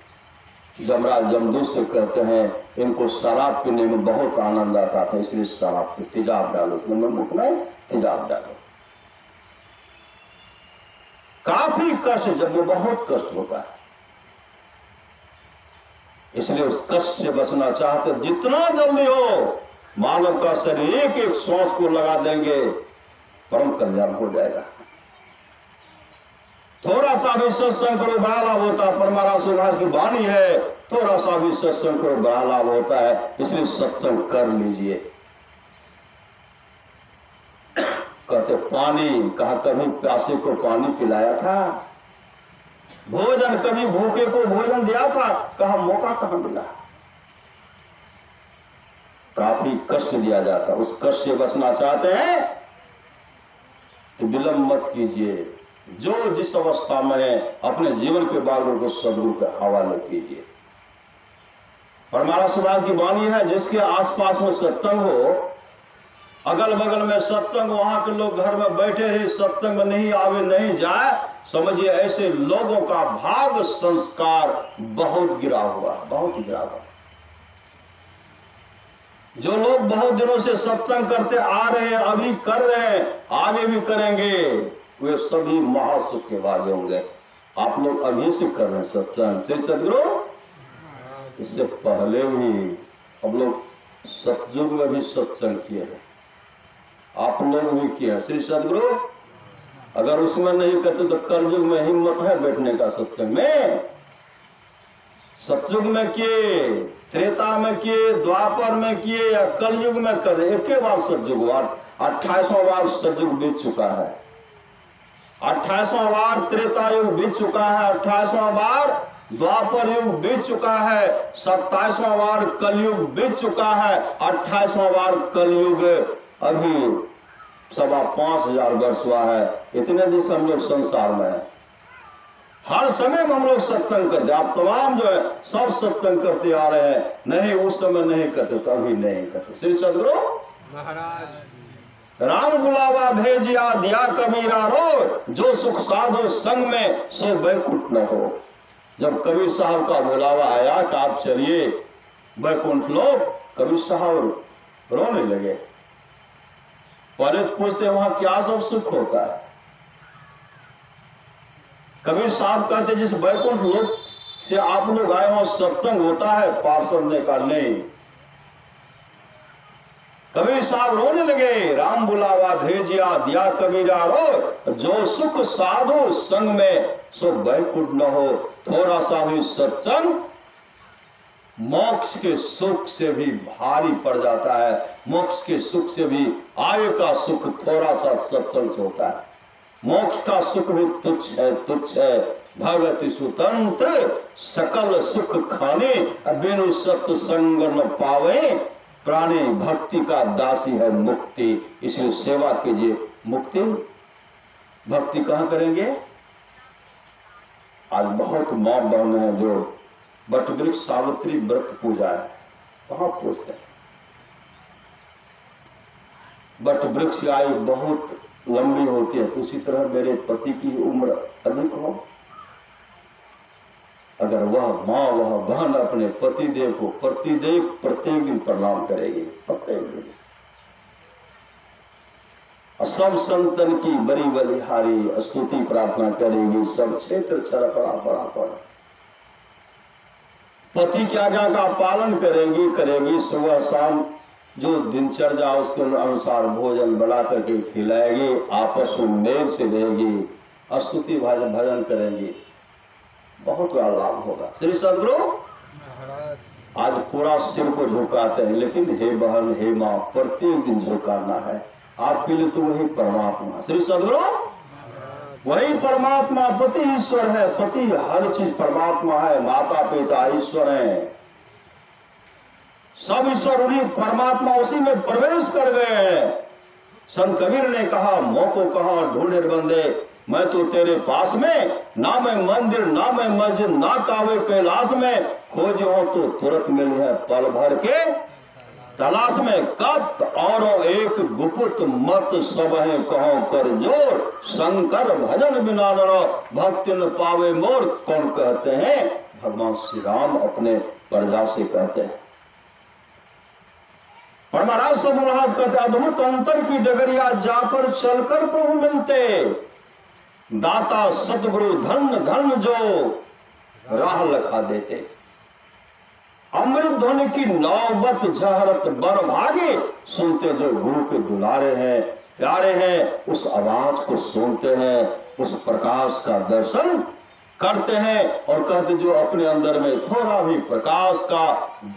जमराज जमदूत से कहते हैं इनको शराब पीने में बहुत आनंद आता था, इसलिए शराब पे तेजाब डालो, मुख में तेजाब डालो। काफी कष्ट, जब वो बहुत कष्ट होता है, इसलिए उस कष्ट से बचना चाहते जितना जल्दी हो मानव का शरीर एक एक श्वास को लगा देंगे, परम कल्याण हो जाएगा। थोड़ा सा भी सत्संग करो बड़ा लाभ होता है। परमाराम सुभाष की वाणी है, थोड़ा सा भी सत्संग करो बड़ा लाभ होता है, इसलिए सत्संग कर लीजिए। कहते पानी, कहा कभी प्यासे को पानी पिलाया था, भोजन कभी भूखे को भोजन दिया था, कहा मौका कहां मिला। काफी कष्ट दिया जाता, उस कष्ट से बचना चाहते हैं तो विलंब मत कीजिए। जो जिस अवस्था में है अपने जीवन के बागों को सदगुरु के हवाले कीजिए। परमाराम सुभाष की वाणी है, जिसके आसपास में सत्संग हो, अगल बगल में सत्संग, वहां के लोग घर में बैठे रहे, सत्संग में नहीं आवे नहीं जाए, समझिए ऐसे लोगों का भाग संस्कार बहुत गिरा हुआ, बहुत गिरा हुआ। जो लोग बहुत दिनों से सत्संग करते आ रहे हैं, अभी कर रहे हैं, आगे भी करेंगे, वे सभी महासुख के भागे होंगे। आप लोग अभी से कर रहे हैं सत्संग, श्री सदगुरु इससे पहले भी हम लोग सतयुग में भी सत्संग किए हैं, आप लोग भी किए। श्री सदगुरु अगर उसमें नहीं करते तो कलयुग में हिम्मत है बैठने का सत्संग में। सतयुग में किए, त्रेता में किए, द्वापर में किए या कलयुग में कर, एक बार सतयुग, 28वां बार सतयुग बीत चुका है। 28वां बार त्रेता युग बीत चुका है, 28वां बार द्वापर युग बीत चुका है, 27वां बार कलयुग बीत चुका है, 28वां बार कलयुग अभी 5,500 वर्ष हुआ है। इतने दिन से हम लोग संसार में है। हर समय में हम लोग सत्संग करते, आप तमाम जो है सब सत्संग करते आ रहे हैं। नहीं उस समय नहीं करते तो अभी नहीं करते। श्री सदगुरु महाराज राम बुलावा भेजिया दिया कबीरा रो, जो सुख साधो संग में सो बैकुंठ न हो। जब कबीर साहब का बुलावा आया कि आप चलिए बैकुंठ लो, कबीर साहब रोने लगे। पहले तो पूछते वहां क्या सब सुख होता है। कबीर साहब कहते जिस बैकुंठ लोक से आप लोग आए वहां सत्संग होता है, पार्षद ने कहा नहीं। कबीर साहब रोने लगे, राम बुलावा भेजिया दिया कबीरा रो, जो सुख साधु संग में सो बैकुंठ न हो। थोड़ा सा भी सत्संग मोक्ष के सुख से भी भारी पड़ जाता है। मोक्ष के सुख से भी आय का सुख थोड़ा सा सत्संग से होता है। मोक्ष का सुख भी तुच्छ है, तुच्छ है। भगति स्वतंत्र सकल सुख खाने, बिनु सत्संग न पावे। प्राणी भक्ति का दासी है मुक्ति, इसलिए सेवा कीजिए। मुक्ति भक्ति कहां करेंगे? आज बहुत मां बहन है जो बट वृक्ष सावित्री व्रत पूजा है, कहां पूछते हैं? बट वृक्ष की आयु बहुत लंबी होती है, तो उसी तरह मेरे पति की उम्र अधिक हो। अगर वह माँ वह बहन अपने पति देव को प्रत्येक दिन प्रणाम करेगी, प्रत्येक दिन। सब संतन की बड़ी बलिहारी स्तुति प्रार्थना करेगी, सब क्षेत्र छरपड़ा पड़ा पड़ा। पति की आज्ञा का पालन करेगी। सुबह शाम जो दिनचर्या उसके अनुसार भोजन बना करके खिलाएगी, आपस में मेल से रहेगी, स्तुति भजन करेंगी, बहुत बड़ा लाभ होगा। श्री सदगुरु आज पूरा सिर को झुकाते हैं, लेकिन हे बहन हे माँ प्रत्येक दिन झुकाना है। आपके लिए तो वही परमात्मा। श्री सदगुरु वही परमात्मा, पति ईश्वर है। पति हर चीज परमात्मा है, माता पिता ईश्वर है, सब ईश्वर उन्हीं परमात्मा उसी में प्रवेश कर गए हैं। संत कबीर ने कहा मोको कहा ढूंढे बंदे, मैं तो तेरे पास में, ना मैं मंदिर ना मैं मस्जिद ना कावे कैलाश में, खोजो तो तुरंत मिली है पल भर के तलाश में। कब और एक गुप्त मत सब है कहो कर जोर, शंकर भजन बिना न भक्ति न पावे मोर। कौन कहते हैं? भगवान श्री राम अपने प्रजा से कहते हैं। और महाराज सद महाराज कहते अद्भुत अंतर की डगरिया जाकर चलकर प्रभु मिलते, दाता सतगुरु धन धन जो राह लखा देते। अमृत ध्वनि की नौबत झहरत बर भागे, सुनते जो गुरु के दुलारे हैं प्यारे हैं, उस आवाज को सुनते हैं, उस प्रकाश का दर्शन करते हैं। और कहते जो अपने अंदर में थोड़ा भी प्रकाश का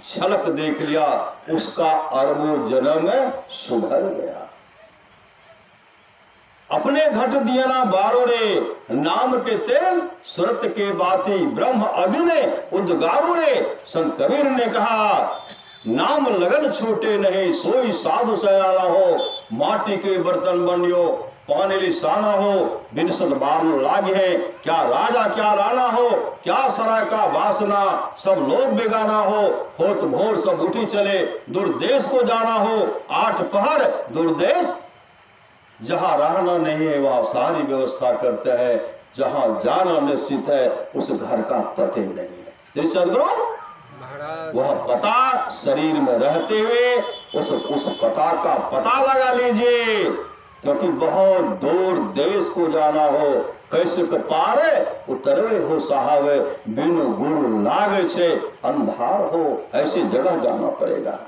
झलक देख लिया, उसका अरबों जन्म में सुधर गया। अपने घट दिया ना बारोड़े, नाम के तेल सुरत के बाती, ब्रह्म अग्नि उद्गारोड़े। संत कबीर ने कहा नाम लगन छूटे नहीं, सोई साधु सयाना हो, माटी के बर्तन बनियो पानी लिसाना हो, बिनसत बार लागे है। क्या राजा क्या राना हो, क्या सराय का वासना, सब लोग बेगाना हो। होत भोर सब उठी चले, दुर्देश को जाना हो, 8 पहर दुर्देश जहां रहना नहीं है वहां सारी व्यवस्था करते हैं, जहां जाना निश्चित है उस घर का पते नहीं है। श्री सदगुरु वह पता शरीर में रहते हुए उस पता का पता लगा लीजिए, क्योंकि बहुत दूर देश को जाना हो, कैसे के पारे उतरवे हो साहब, बिनु गुरु लागे छे अंधार हो, ऐसी जगह जाना पड़ेगा।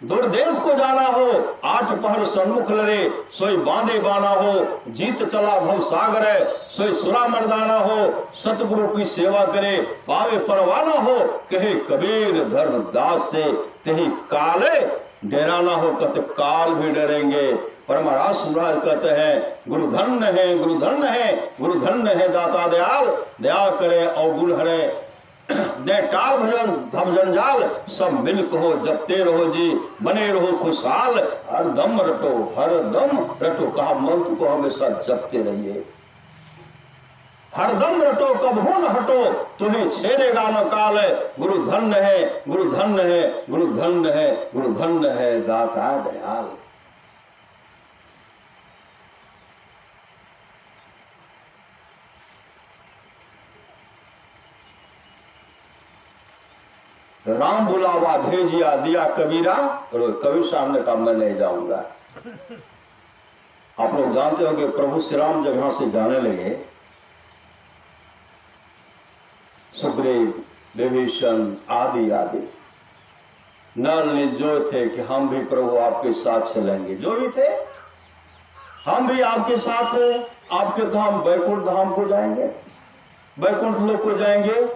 दूर देश को जाना हो, 8 पहर सन्मुख लड़े, सोई बांधे बाना हो, जीत चला भव सागर, सोई सुरा मर्दाना हो, सतगुरु की सेवा करे पावे परवाना हो। कहे कबीर धर्मदास से, तेहि काले डेरा ना हो, कहते काल भी डरेंगे। परमहंस महाराज कहते हैं गुरु धन्य है, गुरु धन्य है, गुरु धन्य है दाता दयाल, दया करे और गुण हरे, दे टाल भजन भव जंजाल, सब मिल कहो जपते रहो जी, बने रहो खुशहाल, हर दम रटो, हर दम रटो। कहा मंत्र को हमेशा जपते रहिए, हर दम रटो कब हो न हटो, तुम्हें छेड़ेगा न काल। गुरु धन्य है, गुरु धन्य है, गुरु धन्य है, गुरु धन्य है दाता दयाल। राम बुलावा भेजिया दिया कबीरा, और कबीर साहब ने कहा मैं नहीं जाऊंगा। आप लोग जानते होंगे प्रभु श्री राम जब यहां से जाने लगे, सुग्रीव विभीषण आदि आदि नल ने जो थे कि हम भी प्रभु आपके साथ चलेंगे, जो भी थे हम भी आपके साथ आपके धाम बैकुंठ धाम को जाएंगे, बैकुंठ लोक को जाएंगे,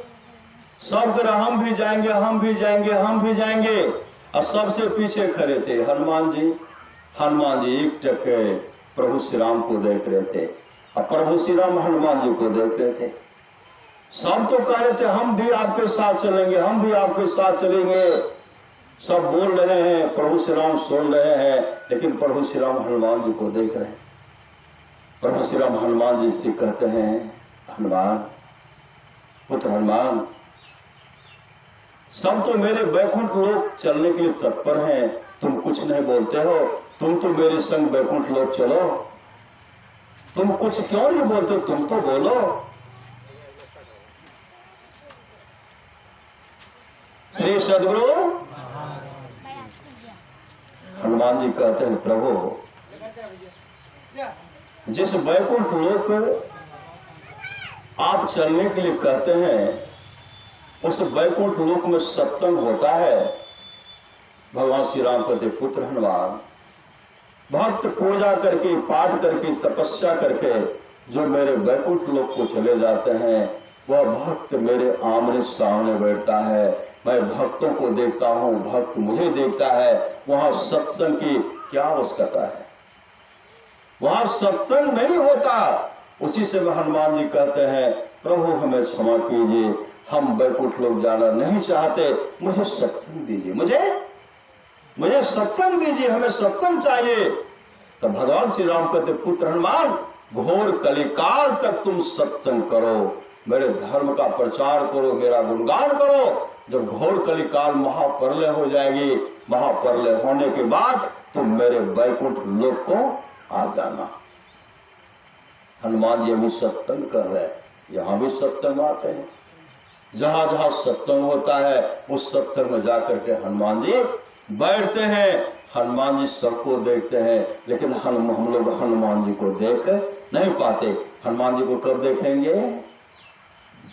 सब तरह हम भी जाएंगे, हम भी जाएंगे, हम भी जाएंगे। और सबसे पीछे खड़े थे हनुमान जी। हनुमान जी एक टक प्रभु श्री राम को देख रहे थे और प्रभु श्री राम हनुमान जी को देख रहे थे। सब तो कह रहे थे हम भी आपके साथ चलेंगे, हम भी आपके साथ चलेंगे। सब बोल रहे हैं, प्रभु श्री राम सुन रहे हैं, लेकिन प्रभु श्री राम हनुमान जी को देख रहे हैं। प्रभु श्री राम हनुमान जी से कहते हैं हनुमान, पुत्र हनुमान, सब तो मेरे बैकुंठ लोक चलने के लिए तत्पर हैं, तुम कुछ नहीं बोलते हो। तुम तो मेरे संग बैकुंठ लोक चलो, तुम कुछ क्यों नहीं बोलते, तुम तो बोलो। श्री सद्गुरु हनुमान जी कहते हैं प्रभु, जिस बैकुंठ लोक आप चलने के लिए कहते हैं, उस बैकुंठ लोक में सत्संग होता है। भगवान श्री राम कहते पुत्र हनुमान, भक्त पूजा करके, पाठ करके, तपस्या करके जो मेरे बैकुंठ लोक को चले जाते हैं, वह भक्त मेरे आमने सामने बैठता है। मैं भक्तों को देखता हूँ, भक्त मुझे देखता है। वहां सत्संग की क्या आवश्यकता है, वहां सत्संग नहीं होता। उसी से हनुमान जी कहते हैं प्रभु हमें क्षमा कीजिए, हम बैकुंठ लोक जाना नहीं चाहते, मुझे सत्संग दीजिए, मुझे सत्संग दीजिए, हमें सत्संग चाहिए। तो भगवान श्री राम कहते पुत्र हनुमान, घोर कलिकाल तक तुम सत्संग करो, मेरे धर्म का प्रचार करो, मेरा गुणगान करो। जब घोर कलिकाल महाप्रलय हो जाएगी, महाप्रलय होने के बाद तुम मेरे बैकुंठ लोक को आ जाना। हनुमान जी अभी सत्संग कर रहे हैं, यहाँ भी सत्संग आते हैं। जहां जहां सत्संग होता है उस सत्संग में जाकर के हनुमान जी बैठते हैं। हनुमान जी सबको देखते हैं, लेकिन हम लोग हनुमान जी को देख नहीं पाते। हनुमान जी को कब देखेंगे,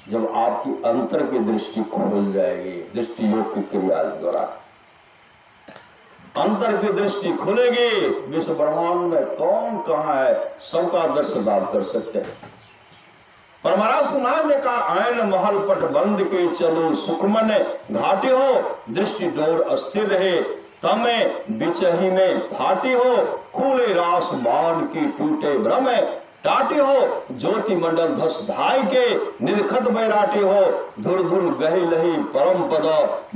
जब आपकी अंतर की दृष्टि खुल जाएगी, दृष्टि योग की क्रिया द्वारा अंतर की दृष्टि खुलेगी। विश्व ब्रह्मांड में कौन कहाँ है, सबका दर्शन आप कर सकते हैं। परमहंस महाराज ने कहा आयन महल पट बंद के चलो, सुखमन घाटी हो, दृष्टि डोर अस्थिर रहे, तमे बिचही में फाटी हो, खुले रास मान की टूटे भ्रम टाटी हो, ज्योति मंडल धस धाई के निर्खत बैराटी हो, धुर धुर गही लही परम पद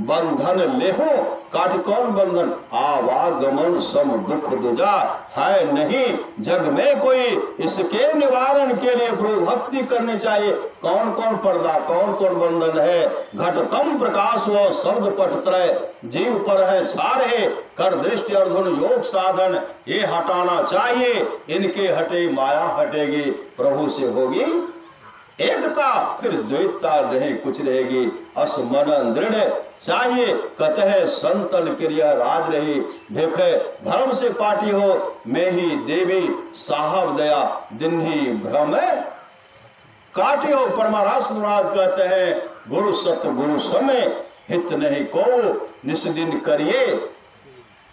बंधन लेहो, काट कौन बंधन आवागमन सम दुख दुजा, है नहीं जग में कोई, इसके निवारण के लिए प्रभु भक्ति करनी चाहिए। कौन कौन पर्दा, कौन कौन बंधन है, घटतम प्रकाश व शब्द पट त्रय, जीव पर है छार है, कर दृष्टि अर्धुन योग साधन, ये हटाना चाहिए, इनके हटे माया हटेगी, प्रभु से होगी एकता, फिर द्वैतता नहीं कुछ रहेगी। असमन दृढ़ चाहिए, कतः संतन क्रिया राज रही, देखे धर्म से पाटी हो, मैं ही देवी साहब दया दिन ही भ्रम काटी हो। परमहंस महाराज कहते हैं गुरु सत्य गुरु समय, हित नहीं को निस दिन करिए,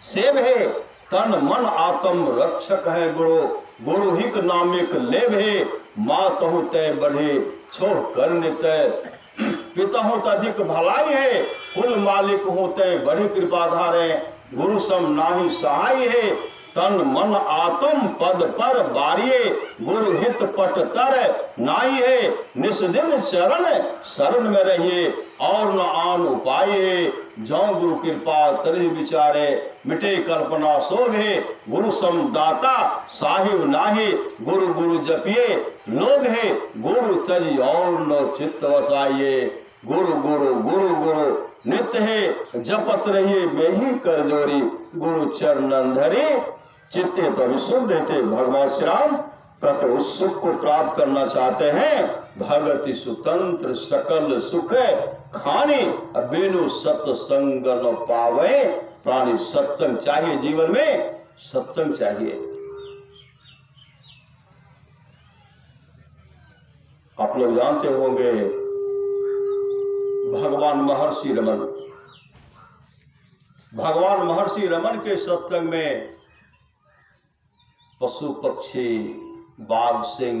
सेव है तन मन आत्म रक्षक है गुरु, गुरु हिक नामिक लेव है, मात हो तय बढ़े छोह करने तय, पिता हो अधिक भलाई है, कुल मालिक होते बड़ी कृपाधार है, गुरु सम नाहि सहाय है, तन मन आत्म पद पर बारिये, गुरु हित पट तर नाई है, निस्दिन चरण शरण में रहिए, और न आन उपाय है, जौ गुरु कृपा तरि विचारे, मिटे कल्पना सोग है, गुरु सम दाता साहिब नाहि, गुरु गुरु जपिए लोग है, गुरु तज और न चित्त वसाइए, गुरु गुरु गुरु गुरु नित्य है, जपत रहिए मैं ही कर जोरी, गुरु चरणन धरे चित्ते तो विश्व रहते। भगवान श्री राम कहते उस सुख को प्राप्त करना चाहते हैं, भगति सुतंत्र सकल सुख खानी, बेनु सत्संग न पावे प्राणी। सत्संग चाहिए, जीवन में सत्संग चाहिए। आप लोग जानते होंगे भगवान महर्षि रमन के सत्संग में पशु पक्षी बाघ सिंह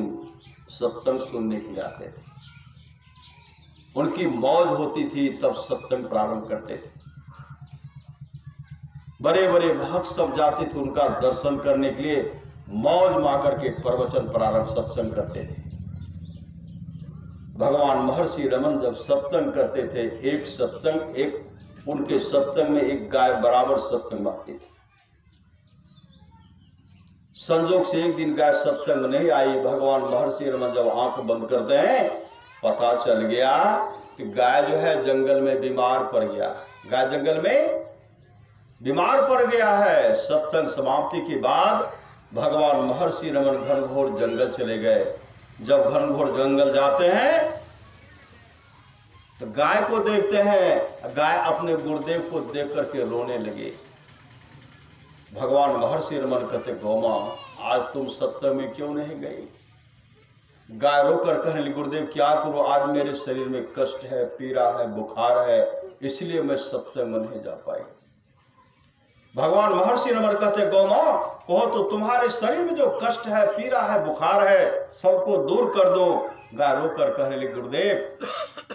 सत्संग सुनने के लिए आते थे। उनकी मौज होती थी तब सत्संग प्रारंभ करते थे। बड़े बड़े भक्त सब जाते थे उनका दर्शन करने के लिए, मौज माकर के प्रवचन प्रारंभ सत्संग करते थे। भगवान महर्षि रमन जब सत्संग करते थे, एक उनके सत्संग में एक गाय बराबर सत्संग आती थी। संजोग से एक दिन गाय सत्संग नहीं आई। भगवान महर्षि रमन जब आंख बंद करते हैं, पता चल गया कि गाय जो है जंगल में बीमार पड़ गया। गाय जंगल में बीमार पड़ गया है। सत्संग समाप्ति के बाद भगवान महर्षि रमन घनघोर जंगल चले गए। जब घनघोर जंगल जाते हैं तो गाय को देखते हैं, गाय अपने गुरुदेव को देख करके रोने लगी। भगवान महर्षि रमन कहते, गौमा आज तुम सत्संग में क्यों नहीं गई? गाय रोकर कहने लगी, गुरुदेव क्या करूं, आज मेरे शरीर में कष्ट है, पीड़ा है, बुखार है, इसलिए मैं सत्संग में नहीं जा पाई। भगवान महर्षि रमन कहते, गौमा कहो तो तुम्हारे शरीर में जो कष्ट है, पीड़ा है, बुखार है, सबको दूर कर दो। गाय रोकर कहने लगी, गुरुदेव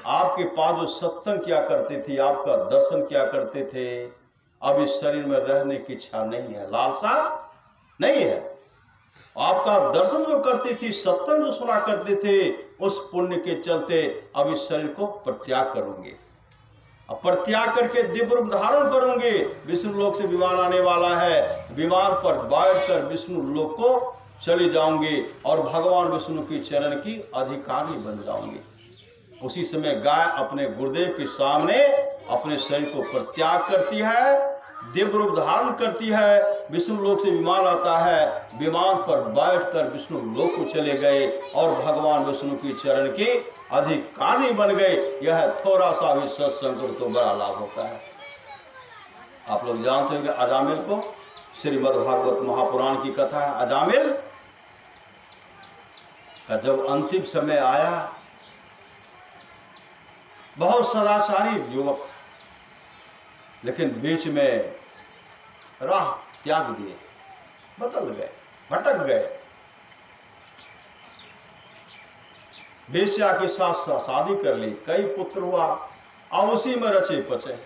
आपके पास जो सत्संग किया करते थे, आपका दर्शन किया करते थे, अब इस शरीर में रहने की इच्छा नहीं है, लालसा नहीं है। आपका दर्शन जो करती थी, सत्संग जो सुना करते थे, उस पुण्य के चलते अब इस शरीर को परित्याग करूंगे। अब परित्याग करके दिव्य रूप धारण करूंगे। विष्णु लोक से विमान आने वाला है, विमान पर बैठकर विष्णु लोक को चले जाऊंगे और भगवान विष्णु की चरण की अधिकारी बन जाऊंगे। उसी समय गाय अपने गुरुदेव के सामने अपने शरीर को परित्याग करती है, दिव्य रूप धारण करती है, विष्णु लोक से विमान आता है, विमान पर बैठकर विष्णु लोक को चले गए और भगवान विष्णु की चरण की अधिकारी बन गए। यह थोड़ा सा भी सत्संग को तो बड़ा लाभ होता है। आप लोग जानते हो कि अजामिल को, श्रीमद् भागवत महापुराण की कथा है, अजामिल का जब अंतिम समय आया, बहुत सदाचारी युवक था, लेकिन बीच में राह त्याग दिए, बदल गए, भटक गए। वेश्या के साथ शादी कर ली, कई पुत्र हुआ, अब उसी में रचे पचे,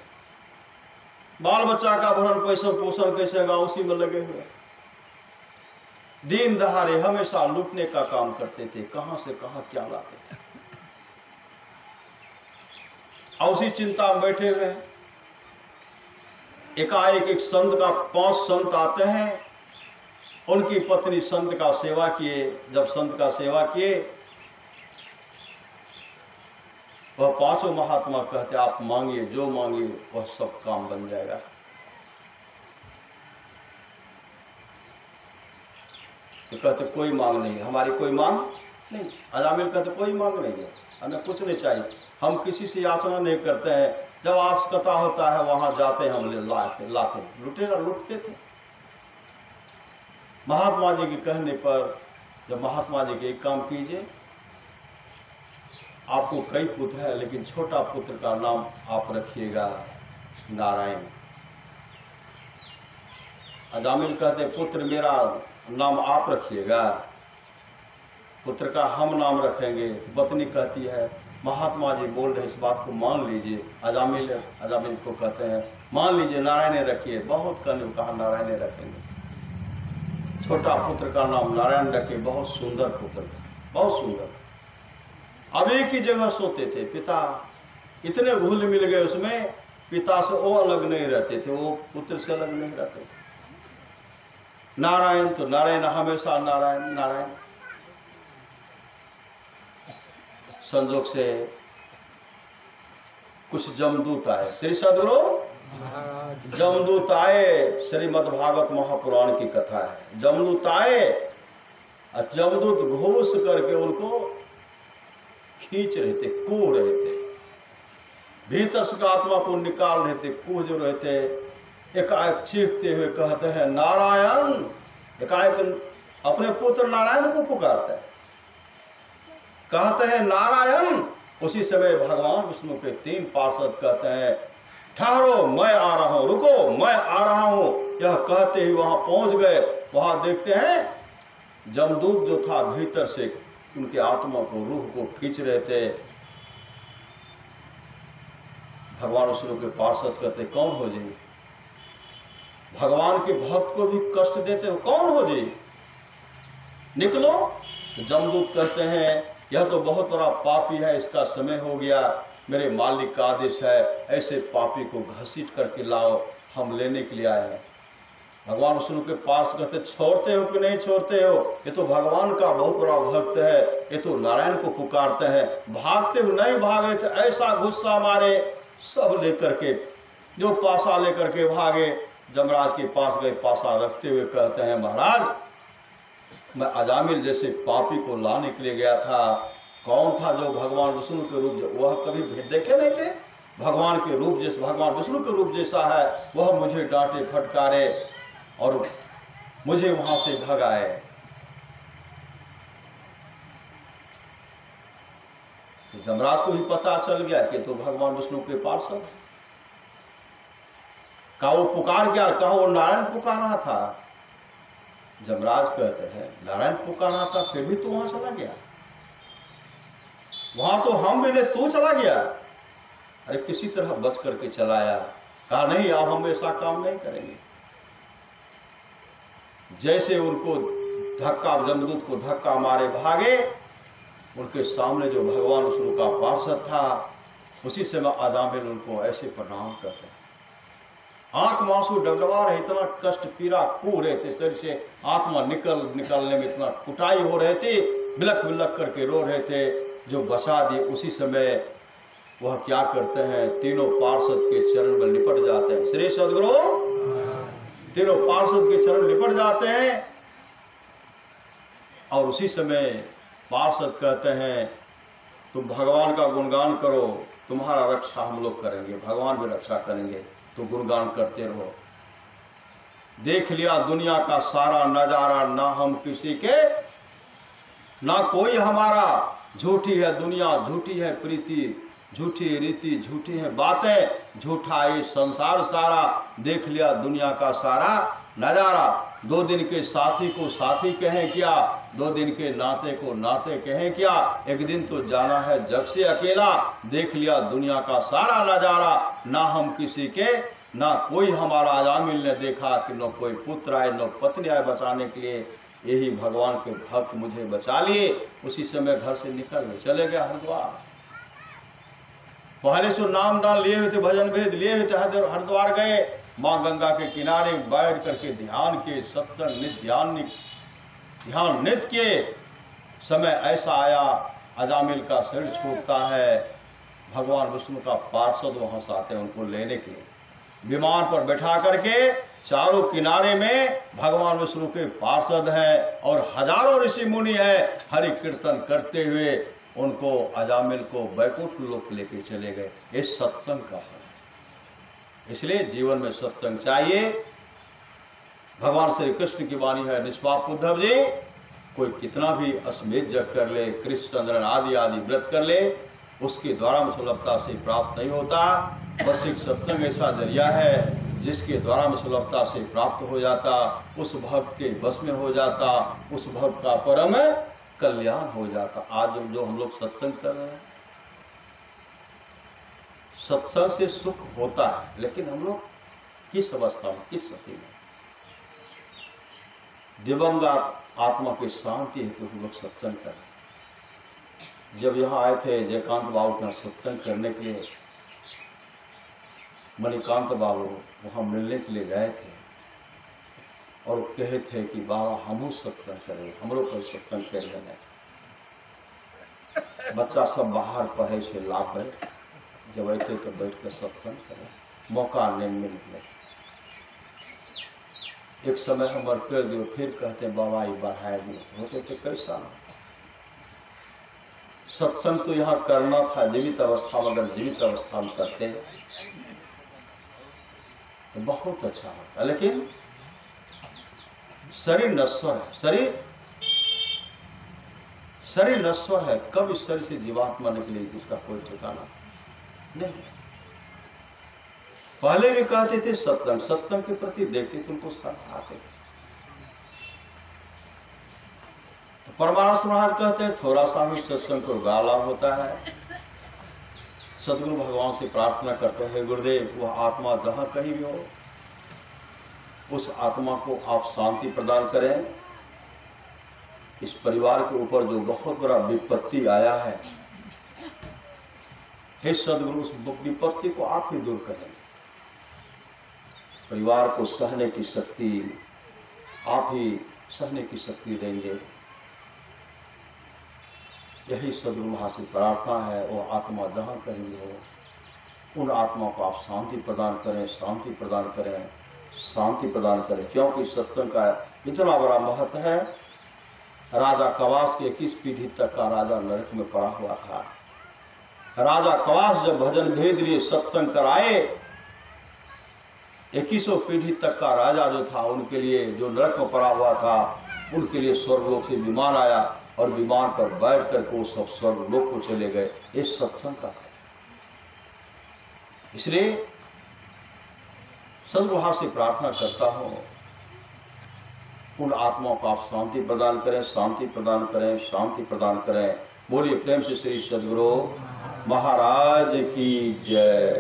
बाल बच्चा का भरण पोषण कैसे होगा, उसी में लगे हुए। दिन दहाड़े हमेशा लूटने का काम करते थे, कहां से कहां क्या लाते थे, और उसी चिंता में बैठे हुए। एकाएक एक संत का 5 संत आते हैं, उनकी पत्नी संत का सेवा किए। जब संत का सेवा किए, वह 5 महात्मा कहते, आप मांगिए, जो मांगिए वह सब काम बन जाएगा। तो कहते कोई मांग नहीं, हमारी कोई मांग नहीं। अजामिल कहते कोई मांग नहीं है, हमें कुछ नहीं चाहिए, हम किसी से याचना नहीं करते हैं। जब आवश्यकता होता है वहां जाते हैं, हम लाते लुटते थे। महात्मा जी के कहने पर जब महात्मा जी के एक काम कीजिए, आपको कई पुत्र है, लेकिन छोटा पुत्र का नाम आप रखिएगा नारायण। अजामिल कहते पुत्र मेरा नाम आप रखिएगा, पुत्र का हम नाम रखेंगे। तो पत्नी कहती है महात्मा जी बोल रहे इस बात को मान लीजिए। अजामिल को कहते हैं मान लीजिए नारायण ने रखिए। बहुत कन्या कहा नारायण ने रखेंगे। छोटा पुत्र का नाम नारायण रखे। बहुत सुंदर पुत्र था, बहुत सुंदर। अब एक ही जगह सोते थे। पिता इतने घुल मिल गए उसमें, पिता से वो अलग नहीं रहते थे, वो पुत्र से अलग नहीं रहते थे। नारायण तो नारायण, हमेशा नारायण नारायण। संजोग से कुछ जमदूत आए। श्री सदगुरु जमदूत आए। श्रीमद्भागवत महापुराण की कथा है। जमदूत आए और जमदूत घोष करके उनको खींच रहे थे, कूद रहे थे, भीतर से आत्मा को निकाल रहे थे, कूद रहे थे। एकाएक चीखते हुए कहते हैं नारायण। एकाएक अपने पुत्र नारायण को पुकारते हैं, कहते हैं नारायण। उसी समय भगवान विष्णु के 3 पार्षद कहते हैं ठहरो मैं आ रहा हूं, रुको मैं आ रहा हूं। यह कहते ही वहां पहुंच गए। वहां देखते हैं जमदूत जो था भीतर से उनकी आत्मा को, रूह को खींच रहे थे। भगवान विष्णु के पार्षद कहते कौन हो जी, भगवान के भक्त को भी कष्ट देते हो, कौन हो जी, निकलो। तो जमदूत कहते हैं यह तो बहुत बड़ा पापी है, इसका समय हो गया, मेरे मालिक का आदेश है, ऐसे पापी को घसीट करके लाओ, हम लेने के लिए आए हैं। भगवान विष्णु के पास कहते छोड़ते हो कि नहीं छोड़ते हो, ये तो भगवान का बहुत बड़ा भक्त है, ये तो नारायण को पुकारते हैं, भागते हो नहीं भाग रहे थे। ऐसा गुस्सा मारे, सब लेकर के जो पासा लेकर के भागे। जमराज के पास गए, पासा रखते हुए कहते हैं महाराज मैं अजामिल जैसे पापी को लाने के लिए गया था। कौन था जो भगवान विष्णु के रूप, वह कभी देखे नहीं थे भगवान के रूप जैसे, भगवान विष्णु के रूप जैसा है, वह मुझे डांटे फटकारे और मुझे वहां से भगाए। तो जमराज को भी पता चल गया कि तो भगवान विष्णु के पार्षद है। कहा वो पुकार क्या, कहा वो नारायण पुकार रहा था। जमराज कहते हैं नारायण पुकार रहा था फिर भी तू वहां चला गया, वहां तो हम भी नहीं, तू चला गया। अरे किसी तरह बच करके चलाया। कहा नहीं अब हम ऐसा काम नहीं करेंगे। जैसे उनको धक्का, जमदूत को धक्का मारे भागे, उनके सामने जो भगवान विष्णु का पार्षद था, उसी समय अजामिल उनको ऐसे प्रणाम करते हैं। आंख मांसू डगडगा रहे, इतना कष्ट पीड़ा कू रहे थे शरीर से, आत्मा निकलने में इतना कुटाई हो रहे थे, बिलख बिलख करके रो रहे थे। जो बचा दिए उसी समय वह क्या करते हैं, तीनों पार्षद के चरण में लिपट जाते हैं। श्री सदगुरु तीनों पार्षद के चरण लिपट जाते हैं। और उसी समय पार्षद कहते हैं तुम भगवान का गुणगान करो, तुम्हारा रक्षा हम लोग करेंगे, भगवान भी रक्षा करेंगे, तो गुणगान करते रहो। देख लिया दुनिया का सारा नजारा, ना हम किसी के, ना कोई हमारा। झूठी है दुनिया, झूठी है प्रीति, झूठी रीति, झूठी है बातें, झूठा ये संसार सारा। देख लिया दुनिया का सारा नजारा। 2 दिन के साथी को साथी कहें क्या, 2 दिन के नाते को नाते कहें क्या, एक दिन तो जाना है जग से अकेला। देख लिया दुनिया का सारा नजारा, ना हम किसी के, ना कोई हमारा अजामिल ने देखा कि न कोई पुत्र आए न पत्नी आए बचाने के लिए। यही भगवान के भक्त मुझे बचा लिए। उसी समय घर से निकल गए, चले गए हरिद्वार। पहले से नाम दान लिए हुए थे, भजन भेद लिए हुए थे, हरिद्वार गए, माँ गंगा के किनारे बैठ करके ध्यान के, सत्संग नित्य ध्यान नित्य के। समय ऐसा आया अजामिल का शरीर छूटता है, भगवान विष्णु का पार्षद वहां से आते हैं उनको लेने के लिए। विमान पर बैठा करके चारों किनारे में भगवान विष्णु के पार्षद हैं और हजारों ऋषि मुनि हैं, हरि कीर्तन करते हुए उनको अजामिल को वैकुंठ लोक लेके चले गए। ये सत्संग का है, इसलिए जीवन में सत्संग चाहिए। भगवान श्री कृष्ण की वाणी है, निष्पाप उद्धव जी, कोई कितना भी अश्वमेध जप कर ले, कृष्ण चंद्रन आदि आदि व्रत कर ले, उसके द्वारा में सुलभता से प्राप्त नहीं होता। बस एक सत्संग ऐसा जरिया है जिसके द्वारा में सुलभता से प्राप्त हो जाता, उस भक्त के बस में हो जाता, उस भक्त का परम कल्याण हो जाता। आज जो हम लोग सत्संग कर रहे हैं, सत्संग से सुख होता है, लेकिन हम लोग किस अवस्था में, किस स्थिति में? दिवंगत आत्मा की शांति हेतु हम लोग सत्संग करें। जब यहाँ आए थे जयकांत बाबू का सत्संग करने के लिए, मणिकांत बाबू वहाँ मिलने के लिए गए थे और कहे थे कि बाबा हम सत्संग करें, हम लोग कोई सत्संग कर लेना चाहिए। बच्चा सब बाहर पढ़े से ला कर जब आते तो बैठ कर सत्संग करें, मौका नहीं मिलने। एक समय हम कर दियो, फिर कहते बाबा ये बढ़ाया दियो, होते थे कैसा ना। सत्संग तो यहाँ करना था जीवित अवस्था में, अगर जीवित अवस्था में करते तो बहुत अच्छा होता, लेकिन शरीर नश्वर है, शरीर नश्वर है। कब इस शरीर से जीवात्मा निकलेगी इसका कोई ठिकाना नहीं। पहले भी कहते थे सत्संग के प्रति देखते तुमको श्रद्धा आते थे। तो परमानंद महाराज कहते हैं थोड़ा सा भी सत्संग को गाला होता है। सदगुरु भगवान से प्रार्थना करते हैं, गुरुदेव वह आत्मा जहां कहीं भी हो, उस आत्मा को आप शांति प्रदान करें। इस परिवार के ऊपर जो बहुत बड़ा विपत्ति आया है, हे सदगुरु उस विपत्ति को आप ही दूर करें। परिवार को सहने की शक्ति आप ही सहने की शक्ति देंगे। यही सदगुरु महाराज से प्रार्थना है। वो आत्मा जहाँ कहीं भी हो, उन आत्मा को आप शांति प्रदान करें, शांति प्रदान करें, शांति प्रदान करें। क्योंकि सत्संग का इतना बड़ा महत्व है। राजा कवास के 21 पीढ़ी तक का राजा नरक में पड़ा हुआ था। राजा कवास जब भजन भेद लिए सत्संग कराए, 2100 पीढ़ी तक का राजा जो था, उनके लिए जो नरक में पड़ा हुआ था, उनके लिए स्वर्गलोक से विमान आया और विमान पर बैठ करके वो सब स्वर्गलोक को चले गए। ये सत्संग का है। इसलिए सदगुरु से प्रार्थना करता हूँ, उन आत्माओं को आप शांति प्रदान करें, शांति प्रदान करें, शांति प्रदान करें। बोलिए प्रेम से श्री सदगुरु महाराज की जय।